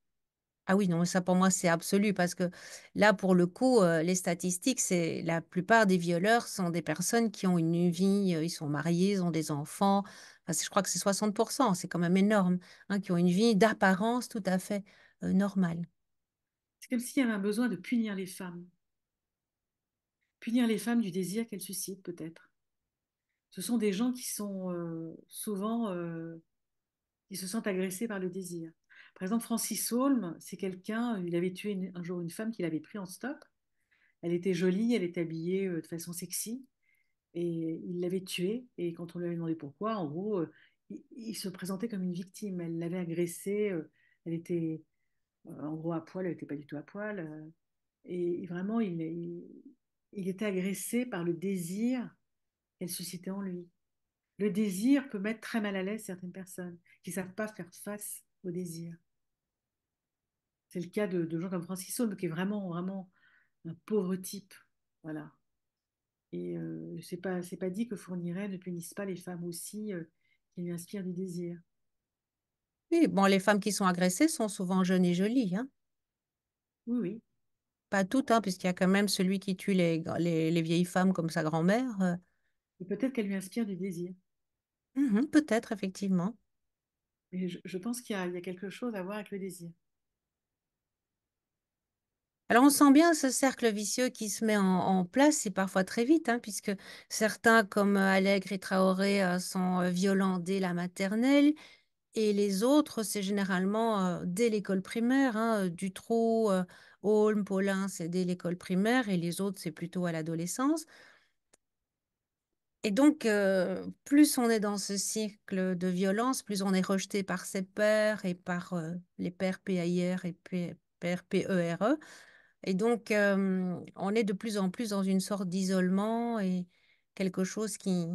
Ah oui, non, ça pour moi, c'est absolu parce que là, pour le coup, les statistiques, c'est la plupart des violeurs sont des personnes qui ont une vie, ils sont mariés, ils ont des enfants. Enfin, je crois que c'est 60%, c'est quand même énorme, hein, qui ont une vie d'apparence tout à fait normale. C'est comme s'il y avait un besoin de punir les femmes. Punir les femmes du désir qu'elles suscitent, peut-être. Ce sont des gens qui sont souvent, qui se sentent agressés par le désir. Par exemple, Francis Holm, c'est quelqu'un, il avait tué un jour une femme qu'il avait pris en stop. Elle était jolie, elle était habillée de façon sexy, et il l'avait tuée. Et quand on lui avait demandé pourquoi, en gros, il se présentait comme une victime. Elle l'avait agressée, elle était en gros à poil, elle n'était pas du tout à poil. Et vraiment, il était agressé par le désir qu'elle suscitait en lui. Le désir peut mettre très mal à l'aise certaines personnes qui ne savent pas faire face au désir. C'est le cas de gens comme Francis Saul, qui est vraiment, vraiment un pauvre type. Voilà. Et c'est pas dit que Fourniret ne punisse pas les femmes aussi qui lui inspirent du désir. Oui, bon, les femmes qui sont agressées sont souvent jeunes et jolies, hein. Oui, oui. Pas toutes, hein, puisqu'il y a quand même celui qui tue les vieilles femmes comme sa grand-mère. Et peut-être qu'elle lui inspire du désir. Mhm, peut-être, effectivement. Et je pense qu'il y a quelque chose à voir avec le désir. Alors on sent bien ce cercle vicieux qui se met en place, et parfois très vite, hein, puisque certains, comme Allègre et Traoré, sont violents dès la maternelle, et les autres, c'est généralement dès l'école primaire, hein, Dutroux, Holm, Paulin, c'est dès l'école primaire, et les autres, c'est plutôt à l'adolescence. Et donc, plus on est dans ce cycle de violence, plus on est rejeté par ses pairs et par les pairs PAIR et pairs PERE. Et donc, on est de plus en plus dans une sorte d'isolement et quelque chose qui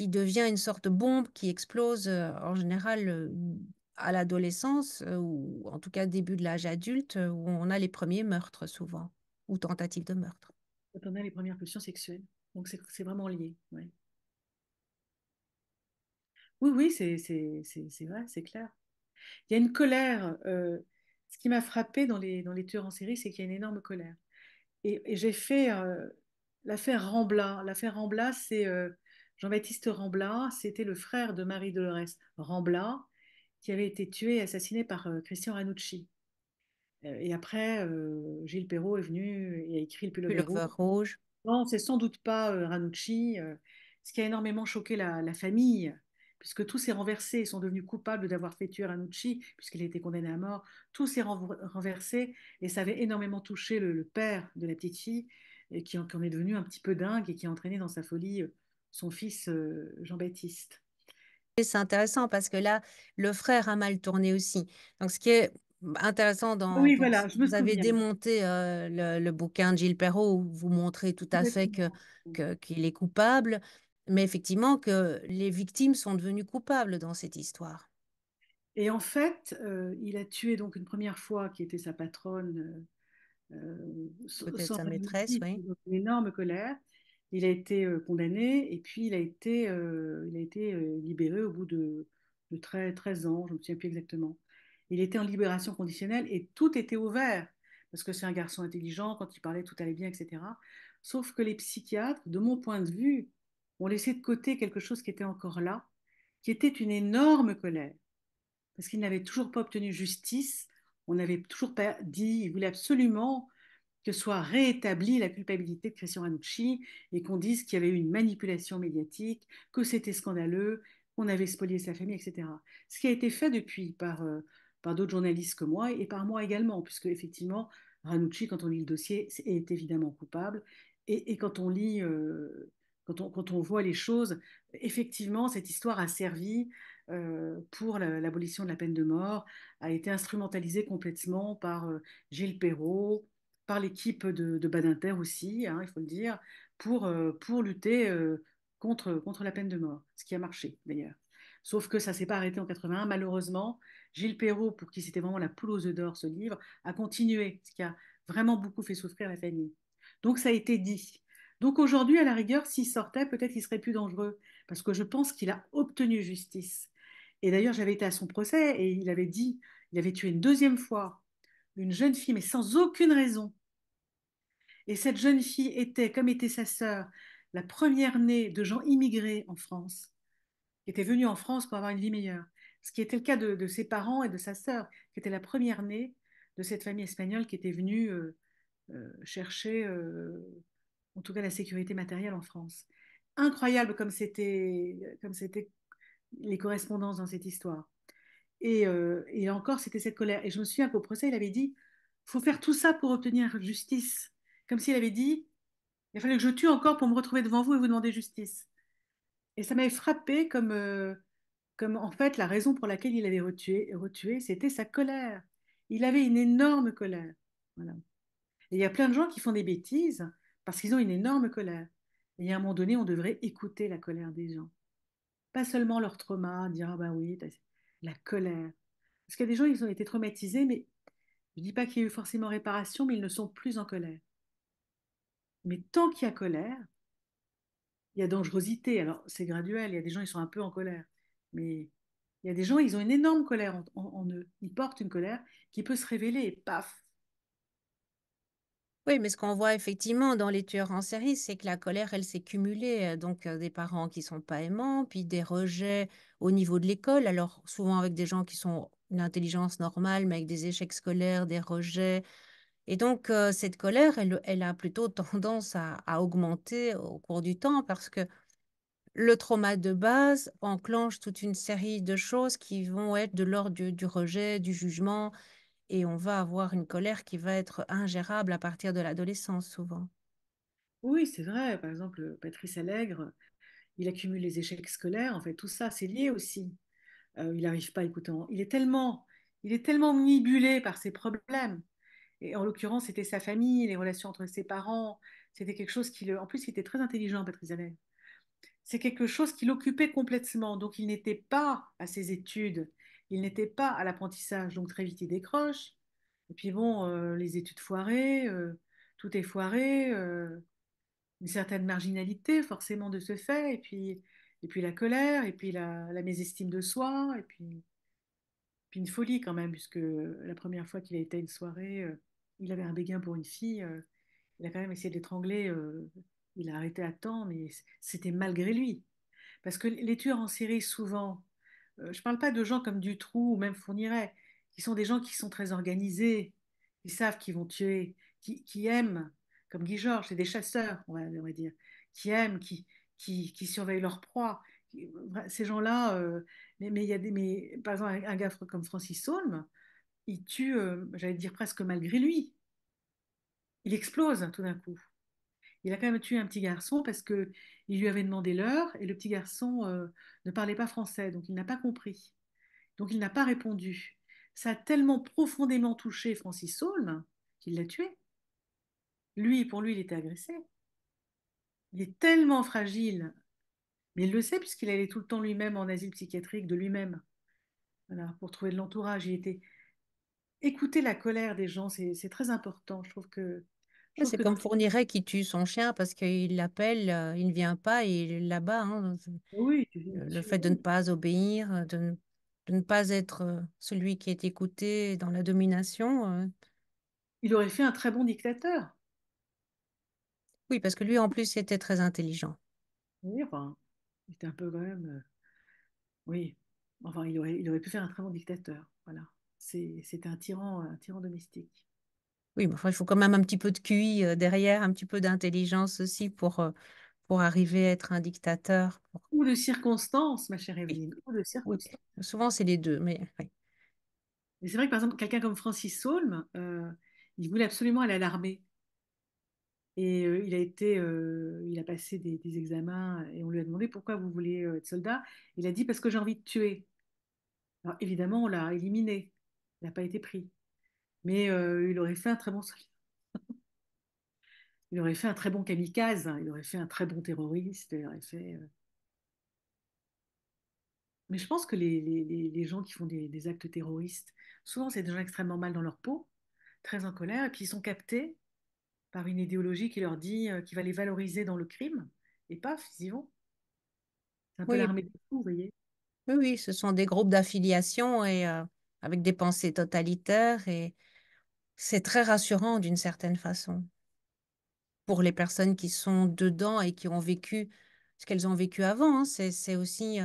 devient une sorte de bombe qui explose en général à l'adolescence ou en tout cas début de l'âge adulte où on a les premiers meurtres souvent ou tentatives de meurtre. Quand on a les premières pulsions sexuelles. Donc c'est vraiment lié. Ouais. Oui, oui, c'est vrai, c'est clair. Il y a une colère. Ce qui m'a frappé dans les tueurs en série, c'est qu'il y a une énorme colère. Et j'ai fait l'affaire Rambla. L'affaire Rambla, c'est Jean-Baptiste Rambla, c'était le frère de Marie-Dolores Rambla, qui avait été tué et assassiné par Christian Ranucci. Et après, Gilles Perrault est venu et a écrit Le Pullover rouge. Pullover rouge. Non, c'est sans doute pas Ranucci, ce qui a énormément choqué la famille, puisque tout s'est renversé. Ils sont devenus coupables d'avoir fait tuer Ranucci, puisqu'il a été condamné à mort. Tout s'est renversé et ça avait énormément touché le père de la petite fille, et qui en est devenu un petit peu dingue et qui a entraîné dans sa folie son fils Jean-Baptiste. Et c'est intéressant parce que là, le frère a mal tourné aussi. Donc, ce qui est intéressant Oui, quand voilà, je me vous avez souviens. démonté le bouquin de Gilles Perrault, où vous montrez tout à fait Exactement. qu'il est coupable, mais effectivement que les victimes sont devenues coupables dans cette histoire. Et en fait, il a tué donc une première fois qui était sa patronne Peut-être sans sa faire de maîtresse, motif, oui. donc une énorme colère. Il a été condamné et puis il a été libéré au bout de 13 ans, je ne me souviens plus exactement. Il était en libération conditionnelle et tout était ouvert parce que c'est un garçon intelligent, quand il parlait, tout allait bien, etc. Sauf que les psychiatres, de mon point de vue, ont laissé de côté quelque chose qui était encore là, qui était une énorme colère parce qu'il n'avait toujours pas obtenu justice. On n'avait toujours pas dit, il voulait absolument que soit rétablie la culpabilité de Christian Ranucci et qu'on dise qu'il y avait eu une manipulation médiatique, que c'était scandaleux, qu'on avait spolié sa famille, etc. Ce qui a été fait depuis par d'autres journalistes que moi et par moi également, puisque effectivement, Ranucci, quand on lit le dossier, est évidemment coupable. Et quand on lit, quand on voit les choses, effectivement, cette histoire a servi pour l'abolition de la peine de mort, a été instrumentalisée complètement par Gilles Perrault, par l'équipe de Badinter aussi, hein, il faut le dire, pour lutter contre la peine de mort, ce qui a marché d'ailleurs. Sauf que ça ne s'est pas arrêté en 81. Malheureusement, Gilles Perrault, pour qui c'était vraiment la poule aux œufs d'or ce livre, a continué, ce qui a vraiment beaucoup fait souffrir la famille. Donc ça a été dit. Donc aujourd'hui, à la rigueur, s'il sortait, peut-être qu'il serait plus dangereux, parce que je pense qu'il a obtenu justice. Et d'ailleurs, j'avais été à son procès et il avait dit, il avait tué une deuxième fois une jeune fille, mais sans aucune raison. Et cette jeune fille était, comme était sa sœur, la première née de gens immigrés en France, qui étaient venus en France pour avoir une vie meilleure. Ce qui était le cas de ses parents et de sa sœur, qui était la première née de cette famille espagnole qui était venue chercher, en tout cas, la sécurité matérielle en France. Incroyable comme c'était les correspondances dans cette histoire. Et là encore, c'était cette colère. Et je me souviens qu'au procès, il avait dit, il faut faire tout ça pour obtenir justice. Comme s'il avait dit, il fallait que je tue encore pour me retrouver devant vous et vous demander justice. Et ça m'avait frappé comme en fait la raison pour laquelle il avait retué, c'était sa colère. Il avait une énorme colère. Voilà. Et il y a plein de gens qui font des bêtises parce qu'ils ont une énorme colère. Et à un moment donné, on devrait écouter la colère des gens. Pas seulement leur trauma, dire ah ben oui, la colère. Parce qu'il y a des gens, ils ont été traumatisés, mais je ne dis pas qu'il y a eu forcément réparation, mais ils ne sont plus en colère. Mais tant qu'il y a colère, il y a dangerosité. Alors, c'est graduel. Il y a des gens, ils sont un peu en colère. Mais il y a des gens, ils ont une énorme colère en eux. Ils portent une colère qui peut se révéler et paf. Oui, mais ce qu'on voit effectivement dans les tueurs en série, c'est que la colère, elle s'est cumulée. Donc, des parents qui sont pas aimants, puis des rejets au niveau de l'école. Alors, souvent avec des gens qui sont une intelligence normale, mais avec des échecs scolaires, des rejets. Et donc, cette colère, elle a plutôt tendance à augmenter au cours du temps parce que le trauma de base enclenche toute une série de choses qui vont être de l'ordre du rejet, du jugement, et on va avoir une colère qui va être ingérable à partir de l'adolescence souvent. Oui, c'est vrai. Par exemple, Patrice Allègre, il accumule les échecs scolaires. En fait, tout ça, c'est lié aussi. Il n'arrive pas à écouter. Il est tellement manipulé par ses problèmes. Et en l'occurrence, c'était sa famille, les relations entre ses parents. C'était quelque chose en plus, il était très intelligent, Patrice Allègre. C'est quelque chose qui l'occupait complètement. Donc, il n'était pas à ses études, il n'était pas à l'apprentissage. Donc, très vite, il décroche. Et puis, bon, les études foirées, tout est foiré, une certaine marginalité, forcément, de ce fait. Et puis la colère, et puis la mésestime de soi, et puis une folie quand même, puisque la première fois qu'il a été à une soirée, il avait un béguin pour une fille. Il a quand même essayé de l'étrangler. Il a arrêté à temps, mais c'était malgré lui. Parce que les tueurs en série, souvent, je ne parle pas de gens comme Dutroux ou même Fourniret, qui sont des gens qui sont très organisés, qui savent qu'ils vont tuer, qui aiment, comme Guy Georges, c'est des chasseurs, on va dire, qui aiment, qui surveillent leur proie. Ces gens-là, mais il y a mais, par exemple, un gars comme Francis Saulme, il tue, j'allais dire presque malgré lui. Il explose tout d'un coup. Il a quand même tué un petit garçon parce que il lui avait demandé l'heure et le petit garçon ne parlait pas français, donc il n'a pas compris. Donc il n'a pas répondu. Ça a tellement profondément touché Francis Saulme qu'il l'a tué. Lui, pour lui, il était agressé. Il est tellement fragile, mais il le sait puisqu'il allait tout le temps lui-même en asile psychiatrique de lui-même. Voilà, pour trouver de l'entourage. Il était écouter la colère des gens, c'est très important. Je Ouais, trouve c'est que dans comme Fourniret qui tue son chien parce qu'il l'appelle, il ne vient pas et il l'abat, hein. oui, Le fait de ne pas obéir, de ne pas être celui qui est écouté dans la domination. il aurait fait un très bon dictateur. Oui, parce que lui, en plus, était très intelligent. Oui, enfin, il était un peu quand même. Oui, enfin, il aurait pu faire un très bon dictateur. Voilà. C'était un tyran domestique. Oui, mais enfin, il faut quand même un petit peu de QI derrière, un petit peu d'intelligence aussi pour arriver à être un dictateur. Ou de circonstances, ma chère Oui, Evelyne, ou de oui. circonstances. Souvent, c'est les deux, mais oui. Et c'est vrai que par exemple, quelqu'un comme Francis Saulme, il voulait absolument aller à l'armée. Et il a passé des examens et on lui a demandé pourquoi vous voulez être soldat. Il a dit parce que j'ai envie de tuer. Alors évidemment, on l'a éliminé. Il n'a pas été pris. Mais il aurait fait un très bon soldat. Il aurait fait un très bon kamikaze, hein. Il aurait fait un très bon terroriste. Il aurait fait, mais je pense que les gens qui font des actes terroristes, souvent c'est des gens extrêmement mal dans leur peau, très en colère, et puis ils sont captés par une idéologie qui leur dit qui va les valoriser dans le crime, et paf, ils y vont. C'est un peu Oui, l'armée des fous, vous voyez. oui, oui, ce sont des groupes d'affiliation et avec des pensées totalitaires et c'est très rassurant d'une certaine façon pour les personnes qui sont dedans et qui ont vécu ce qu'elles ont vécu avant, hein. C'est aussi,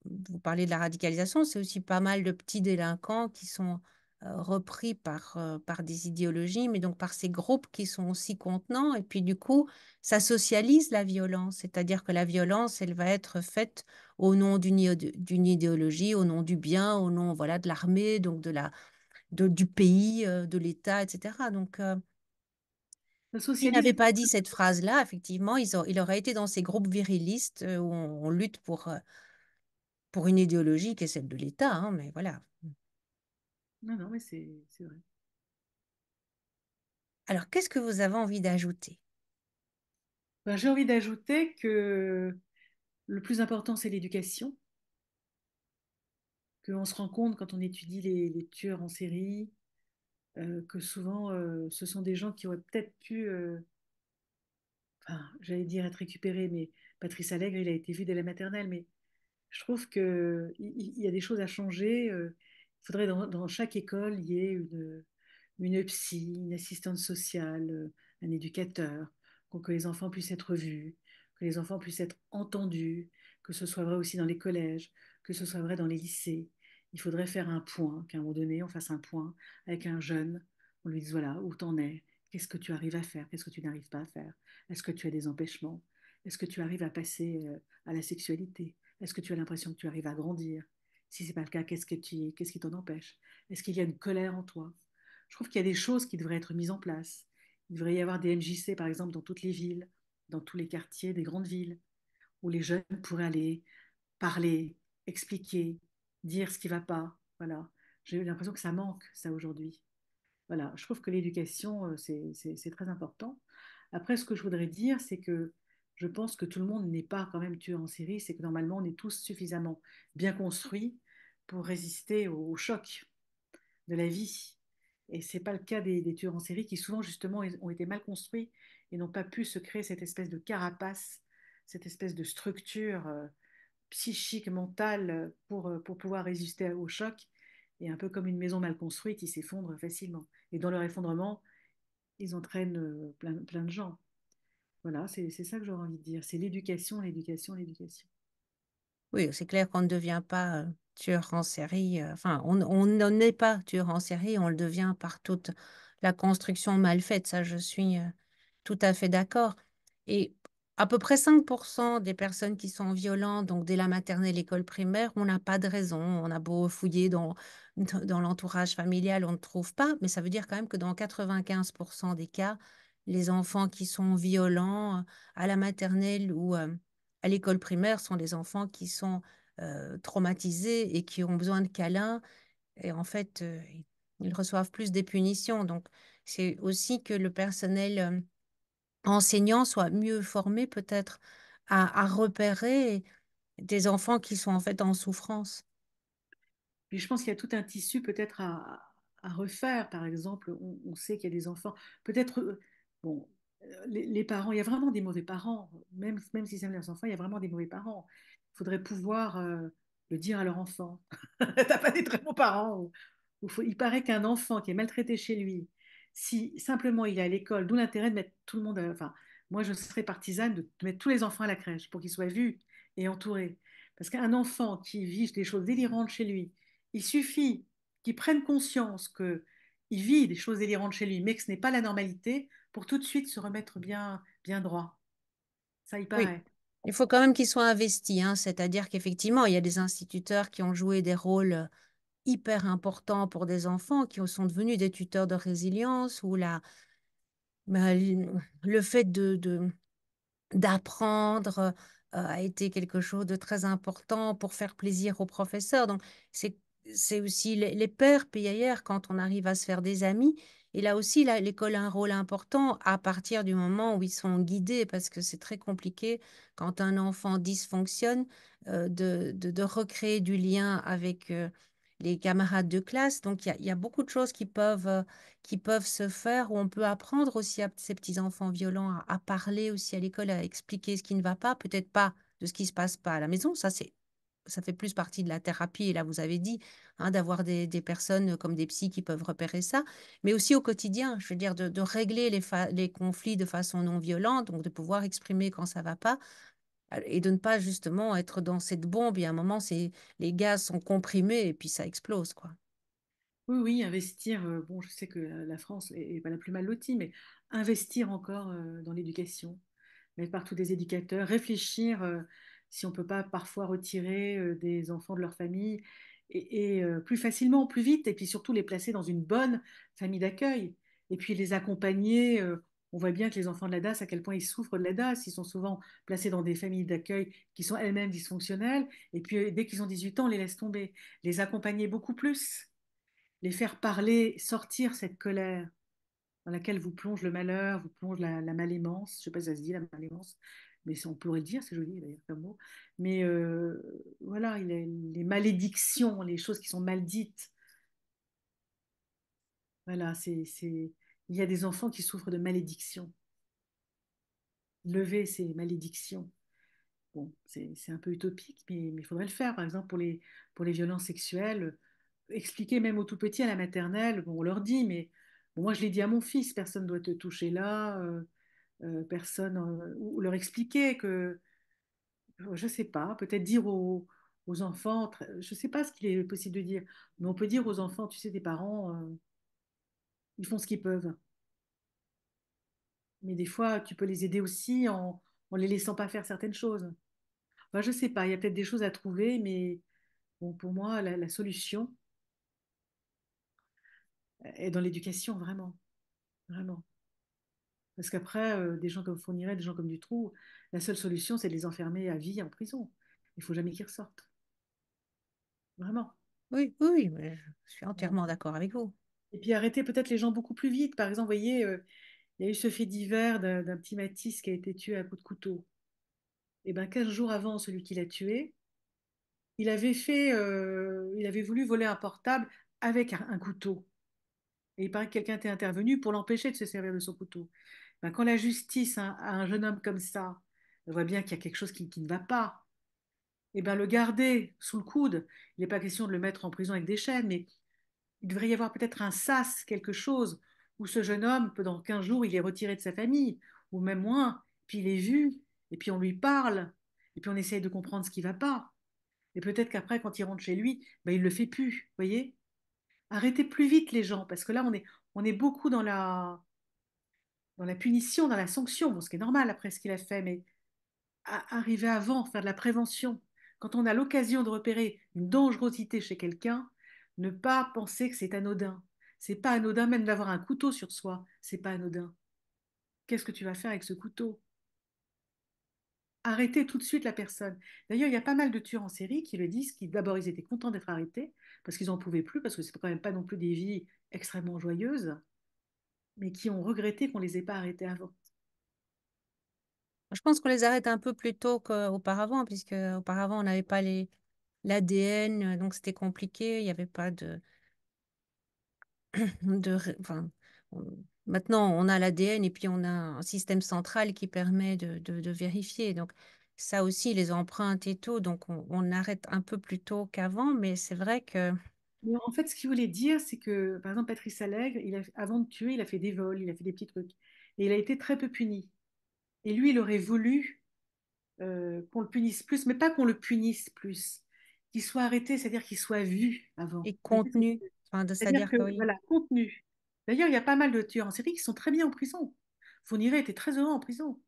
vous parlez de la radicalisation, c'est aussi pas mal de petits délinquants qui sont repris par des idéologies, mais donc par ces groupes qui sont aussi contenants. Et puis du coup, ça socialise la violence, c'est-à-dire que la violence, elle va être faite au nom d'une idéologie, au nom du bien, au nom voilà, de l'armée, donc du pays, de l'État, etc. Donc, Ça s'il socialise. n'avait pas dit cette phrase-là, effectivement, il aurait été dans ces groupes virilistes où on lutte pour une idéologie qui est celle de l'État, hein, mais voilà. Non, non, mais c'est vrai. Alors, qu'est-ce que vous avez envie d'ajouter? Ben, j'ai envie d'ajouter que le plus important, c'est l'éducation, qu'on se rend compte quand on étudie les tueurs en série, que souvent, ce sont des gens qui auraient peut-être pu, enfin, j'allais dire être récupérés, mais Patrice Allègre, il a été vu dès la maternelle, mais je trouve qu'il y a des choses à changer. Il faudrait dans chaque école, il y ait une psy, une assistante sociale, un éducateur, pour que les enfants puissent être vus, que les enfants puissent être entendus, que ce soit vrai aussi dans les collèges, que ce soit vrai dans les lycées. Il faudrait faire un point, qu'à un moment donné, on fasse un point avec un jeune, on lui dise voilà, où t'en es, qu'est-ce que tu arrives à faire, qu'est-ce que tu n'arrives pas à faire, est-ce que tu as des empêchements, est-ce que tu arrives à passer à la sexualité, est-ce que tu as l'impression que tu arrives à grandir, si ce n'est pas le cas, qu'est-ce qui t'en empêche, est-ce qu'il y a une colère en toi. Je trouve qu'il y a des choses qui devraient être mises en place. Il devrait y avoir des MJC, par exemple, dans toutes les villes, dans tous les quartiers des grandes villes, où les jeunes pourraient aller parler, expliquer, dire ce qui ne va pas. Voilà. J'ai l'impression que ça manque, ça, aujourd'hui. Voilà. Je trouve que l'éducation, c'est très important. Après, ce que je voudrais dire, c'est que je pense que tout le monde n'est pas quand même tueur en série. C'est que normalement, on est tous suffisamment bien construits pour résister au choc de la vie. Et ce n'est pas le cas des tueurs en série qui souvent justement ont été mal construits et n'ont pas pu se créer cette espèce de carapace, cette espèce de structure psychique, mentale pour pouvoir résister au choc. Et un peu comme une maison mal construite, ils s'effondrent facilement. Et dans leur effondrement, ils entraînent plein de gens. Voilà, c'est ça que j'aurais envie de dire. C'est l'éducation, l'éducation, l'éducation. Oui, c'est clair qu'on ne devient pas tueur en série. Enfin, on n'en est pas tueur en série, on le devient par toute la construction mal faite. Ça, je suis tout à fait d'accord. Et à peu près 5% des personnes qui sont violentes, donc dès la maternelle, école primaire, on n'a pas de raison. On a beau fouiller dans l'entourage familial, on ne trouve pas. Mais ça veut dire quand même que dans 95% des cas, les enfants qui sont violents à la maternelle ou à l'école primaire sont des enfants qui sont traumatisés et qui ont besoin de câlins. Et en fait, ils reçoivent plus des punitions. Donc, c'est aussi que le personnel enseignant soit mieux formé peut-être à repérer des enfants qui sont en fait en souffrance. Puis je pense qu'il y a tout un tissu peut-être à refaire. Par exemple, on sait qu'il y a des enfants, peut-être, bon, les parents, il y a vraiment des mauvais parents, même si c'est leurs enfants, il y a vraiment des mauvais parents. Il faudrait pouvoir le dire à leur enfant. T'as pas des très bons parents. Il paraît qu'un enfant qui est maltraité chez lui, si simplement il est à l'école, d'où l'intérêt de mettre tout le monde, enfin, moi je serais partisane de mettre tous les enfants à la crèche pour qu'ils soient vus et entourés. Parce qu'un enfant qui vit des choses délirantes chez lui, il suffit qu'il prenne conscience qu'il vit des choses délirantes chez lui, mais que ce n'est pas la normalité, pour tout de suite se remettre bien droit. Ça y Oui, paraît. il faut quand même qu'ils soient investis, hein. C'est-à-dire qu'effectivement, il y a des instituteurs qui ont joué des rôles hyper importants pour des enfants, qui sont devenus des tuteurs de résilience, ou le fait d'apprendre a été quelque chose de très important pour faire plaisir aux professeurs. Donc, c'est, c'est aussi les pères PIR quand on arrive à se faire des amis. Et là aussi, l'école a un rôle important à partir du moment où ils sont guidés, parce que c'est très compliqué quand un enfant dysfonctionne de recréer du lien avec les camarades de classe. Donc, il y a beaucoup de choses qui peuvent se faire, où on peut apprendre aussi à ces petits-enfants violents à parler aussi à l'école, à expliquer ce qui ne va pas, peut-être pas de ce qui se passe pas à la maison. Ça fait plus partie de la thérapie, et là, vous avez dit, hein, d'avoir des personnes comme des psys qui peuvent repérer ça, mais aussi au quotidien, je veux dire, de régler les conflits de façon non violente, donc de pouvoir exprimer quand ça va pas, et de ne pas justement être dans cette bombe, et à un moment, les gaz sont comprimés et puis ça explose, quoi. Oui, oui, investir, bon, je sais que la France est pas la plus mal lotie, mais investir encore dans l'éducation, mettre partout des éducateurs, réfléchir si on ne peut pas parfois retirer des enfants de leur famille et plus facilement, plus vite, et puis surtout les placer dans une bonne famille d'accueil, et puis les accompagner. On voit bien que les enfants de la DAS, à quel point ils souffrent de la DAS, ils sont souvent placés dans des familles d'accueil qui sont elles-mêmes dysfonctionnelles, et puis dès qu'ils ont 18 ans, on les laisse tomber. Les accompagner beaucoup plus, les faire parler, sortir cette colère dans laquelle vous plonge le malheur, vous plonge la malémence. Je ne sais pas si ça se dit la malémence, mais on pourrait le dire, c'est joli d'ailleurs comme mot. Mais voilà, les malédictions, les choses qui sont mal dites. Voilà, il y a des enfants qui souffrent de malédictions. Lever ces malédictions. Bon, c'est un peu utopique, mais il faudrait le faire. Par exemple, pour les violences sexuelles, expliquer même aux tout petits à la maternelle, bon, on leur dit, mais Bon, moi, je l'ai dit à mon fils, personne ne doit te toucher là, personne, ou leur expliquer que, je sais pas, peut-être dire aux enfants, je sais pas ce qu'il est possible de dire, mais on peut dire aux enfants, tu sais, tes parents, ils font ce qu'ils peuvent. Mais des fois, tu peux les aider aussi en les laissant pas faire certaines choses. Enfin, je sais pas, il y a peut-être des choses à trouver, mais bon, pour moi, la solution est dans l'éducation, vraiment, vraiment. Parce qu'après, des gens comme Fourniret, des gens comme Dutroux, la seule solution, c'est de les enfermer à vie en prison. Il faut jamais qu'ils ressortent. Vraiment. Oui, oui, oui, mais je suis Voilà. entièrement d'accord avec vous. Et puis arrêter peut-être les gens beaucoup plus vite. Par exemple, vous voyez, il y a eu ce fait divers d'un petit Matisse qui a été tué à coups de couteau. Et bien, 15 jours avant celui qui l'a tué, il avait voulu voler un portable avec un couteau. Et il paraît que quelqu'un était intervenu pour l'empêcher de se servir de son couteau. Ben, quand la justice a un jeune homme comme ça, elle voit bien qu'il y a quelque chose qui ne va pas. Et ben, le garder sous le coude, il n'est pas question de le mettre en prison avec des chaînes, mais il devrait y avoir peut-être un sas, quelque chose, où ce jeune homme, dans 15 jours, il est retiré de sa famille, ou même moins, puis il est vu, et puis on lui parle, et puis on essaye de comprendre ce qui ne va pas. Et peut-être qu'après, quand il rentre chez lui, ben, il ne le fait plus, vous voyez? Arrêtez plus vite les gens, parce que là, on est beaucoup dans la punition, dans la sanction, bon, ce qui est normal après ce qu'il a fait, mais arriver avant, faire de la prévention. Quand on a l'occasion de repérer une dangerosité chez quelqu'un, ne pas penser que c'est anodin. C'est pas anodin même d'avoir un couteau sur soi, c'est pas anodin. Qu'est-ce que tu vas faire avec ce couteau? Arrêtez tout de suite la personne. D'ailleurs, il y a pas mal de tueurs en série qui le disent, qui d'abord ils étaient contents d'être arrêtés parce qu'ils n'en pouvaient plus, parce que c'est quand même pas non plus des vies extrêmement joyeuses, mais qui ont regretté qu'on les ait pas arrêtés avant. Je pense qu'on les arrête un peu plus tôt qu'auparavant, puisque auparavant, on n'avait pas l'ADN, donc c'était compliqué, il n'y avait pas enfin, maintenant, on a l'ADN et puis on a un système central qui permet de vérifier. Donc, ça aussi, les empreintes et tout, donc on arrête un peu plus tôt qu'avant, mais c'est vrai que, Mais en fait, ce qu'il voulait dire, c'est que, par exemple, Patrice Allègre, avant de tuer, il a fait des vols, il a fait des petits trucs. Et il a été très peu puni. Et lui, il aurait voulu qu'on le punisse plus, mais pas qu'on le punisse plus, qu'il soit arrêté, c'est-à-dire qu'il soit vu avant. et Vous voyez ce que contenu, je veux dire. enfin, C'est-à-dire c'est-à-dire que, que oui, voilà, contenu. D'ailleurs, il y a pas mal de tueurs en série qui sont très bien en prison. Fourniret était très heureux en prison,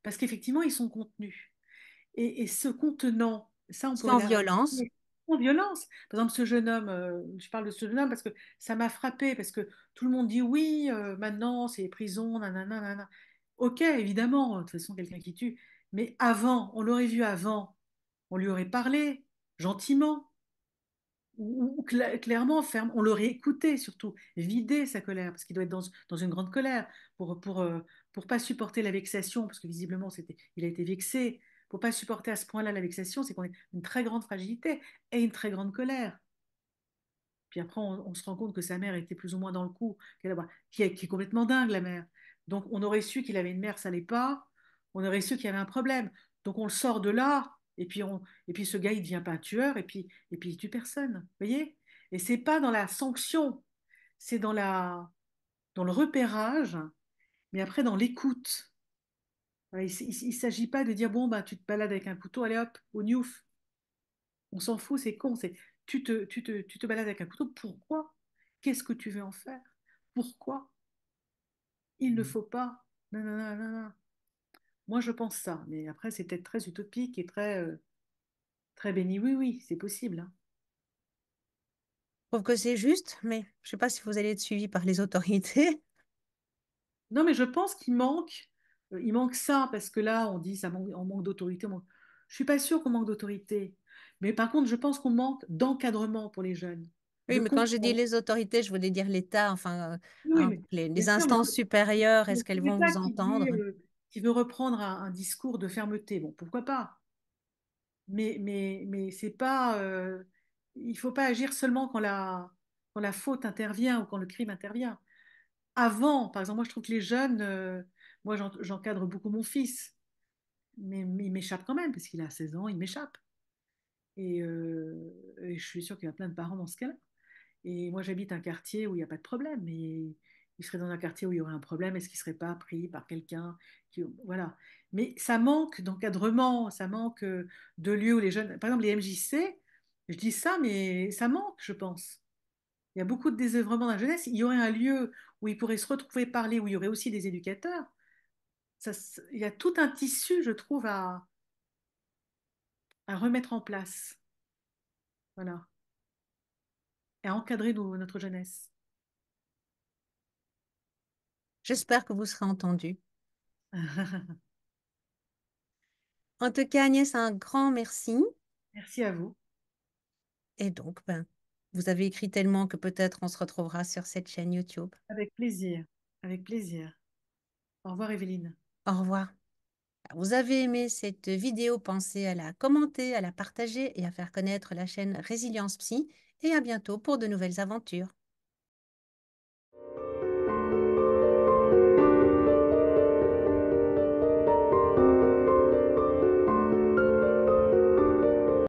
parce qu'effectivement, ils sont contenus. Et ce contenant, ça, on pourrait sans violence, l'arrêter sans violence. Par exemple, ce jeune homme, je parle de ce jeune homme parce que ça m'a frappé, parce que tout le monde dit oui, maintenant, c'est prison, nanana, nanana. Ok, évidemment, de toute façon, quelqu'un qui tue. Mais avant, on l'aurait vu avant, on lui aurait parlé gentiment ou clairement, ferme, on l'aurait écouté surtout, vider sa colère, parce qu'il doit être dans une grande colère, pour pas supporter la vexation, parce que visiblement il a été vexé, pour pas supporter à ce point-là la vexation, c'est qu'on a une très grande fragilité et une très grande colère. Puis après, on se rend compte que sa mère était plus ou moins dans le coup, qui est complètement dingue, la mère. Donc, on aurait su qu'il avait une mère, ça n'est pas. On aurait su qu'il y avait un problème. Donc, on le sort de là, et puis ce gars, il devient pas un tueur, et puis il tue personne. Vous voyez? Et c'est pas dans la sanction, c'est dans le repérage, mais après dans l'écoute. Voilà, il s'agit pas de dire, bon, bah, tu te balades avec un couteau, allez hop, au newf. On s'en fout, c'est con. Tu te balades avec un couteau. Pourquoi? Qu'est-ce que tu veux en faire? Pourquoi? Il ne faut pas. Non, non, non, non, non. Moi, je pense ça. Mais après, c'est peut-être très utopique et très béni. Oui, oui, c'est possible, hein. je trouve que c'est juste, mais je sais pas si vous allez être suivi par les autorités. Non, mais je pense il manque ça parce que là, on dit on manque d'autorité. Je suis pas sûre qu'on manque d'autorité. Mais par contre, je pense qu'on manque d'encadrement pour les jeunes, Oui, de mais quand je dis comprendre. les autorités, je voulais dire l'État, enfin, Oui, hein, mais bien les sûr, mais instances supérieures, est-ce qu'elles c'est vont l'État vous qui dit, entendre? qui veut reprendre un discours de fermeté. Bon, pourquoi pas? Mais c'est pas, il faut pas agir seulement quand la faute intervient ou quand le crime intervient. Avant, par exemple, moi je trouve que les jeunes, moi j'encadre beaucoup mon fils, mais il m'échappe quand même, parce qu'il a 16 ans, il m'échappe. Et je suis sûre qu'il y a plein de parents dans ce cas-là. Et moi j'habite un quartier où il n'y a pas de problème, mais il serait dans un quartier où il y aurait un problème, est-ce qu'il ne serait pas pris par quelqu'un qui... Voilà. Mais ça manque d'encadrement, ça manque de lieux où les jeunes... Par exemple, les MJC, je dis ça, mais ça manque, je pense. Il y a beaucoup de désœuvrement dans la jeunesse. Il y aurait un lieu où ils pourraient se retrouver parler, où il y aurait aussi des éducateurs. Il y a tout un tissu, je trouve, à remettre en place. Voilà. Et à encadrer notre jeunesse. J'espère que vous serez entendu. En tout cas, Agnès, un grand merci. Merci à vous. Et donc, ben, vous avez écrit tellement que peut-être on se retrouvera sur cette chaîne YouTube. Avec plaisir. Avec plaisir. Au revoir, Evelyne. Au revoir. Vous avez aimé cette vidéo, pensez à la commenter, à la partager et à faire connaître la chaîne Résilience Psy. Et à bientôt pour de nouvelles aventures.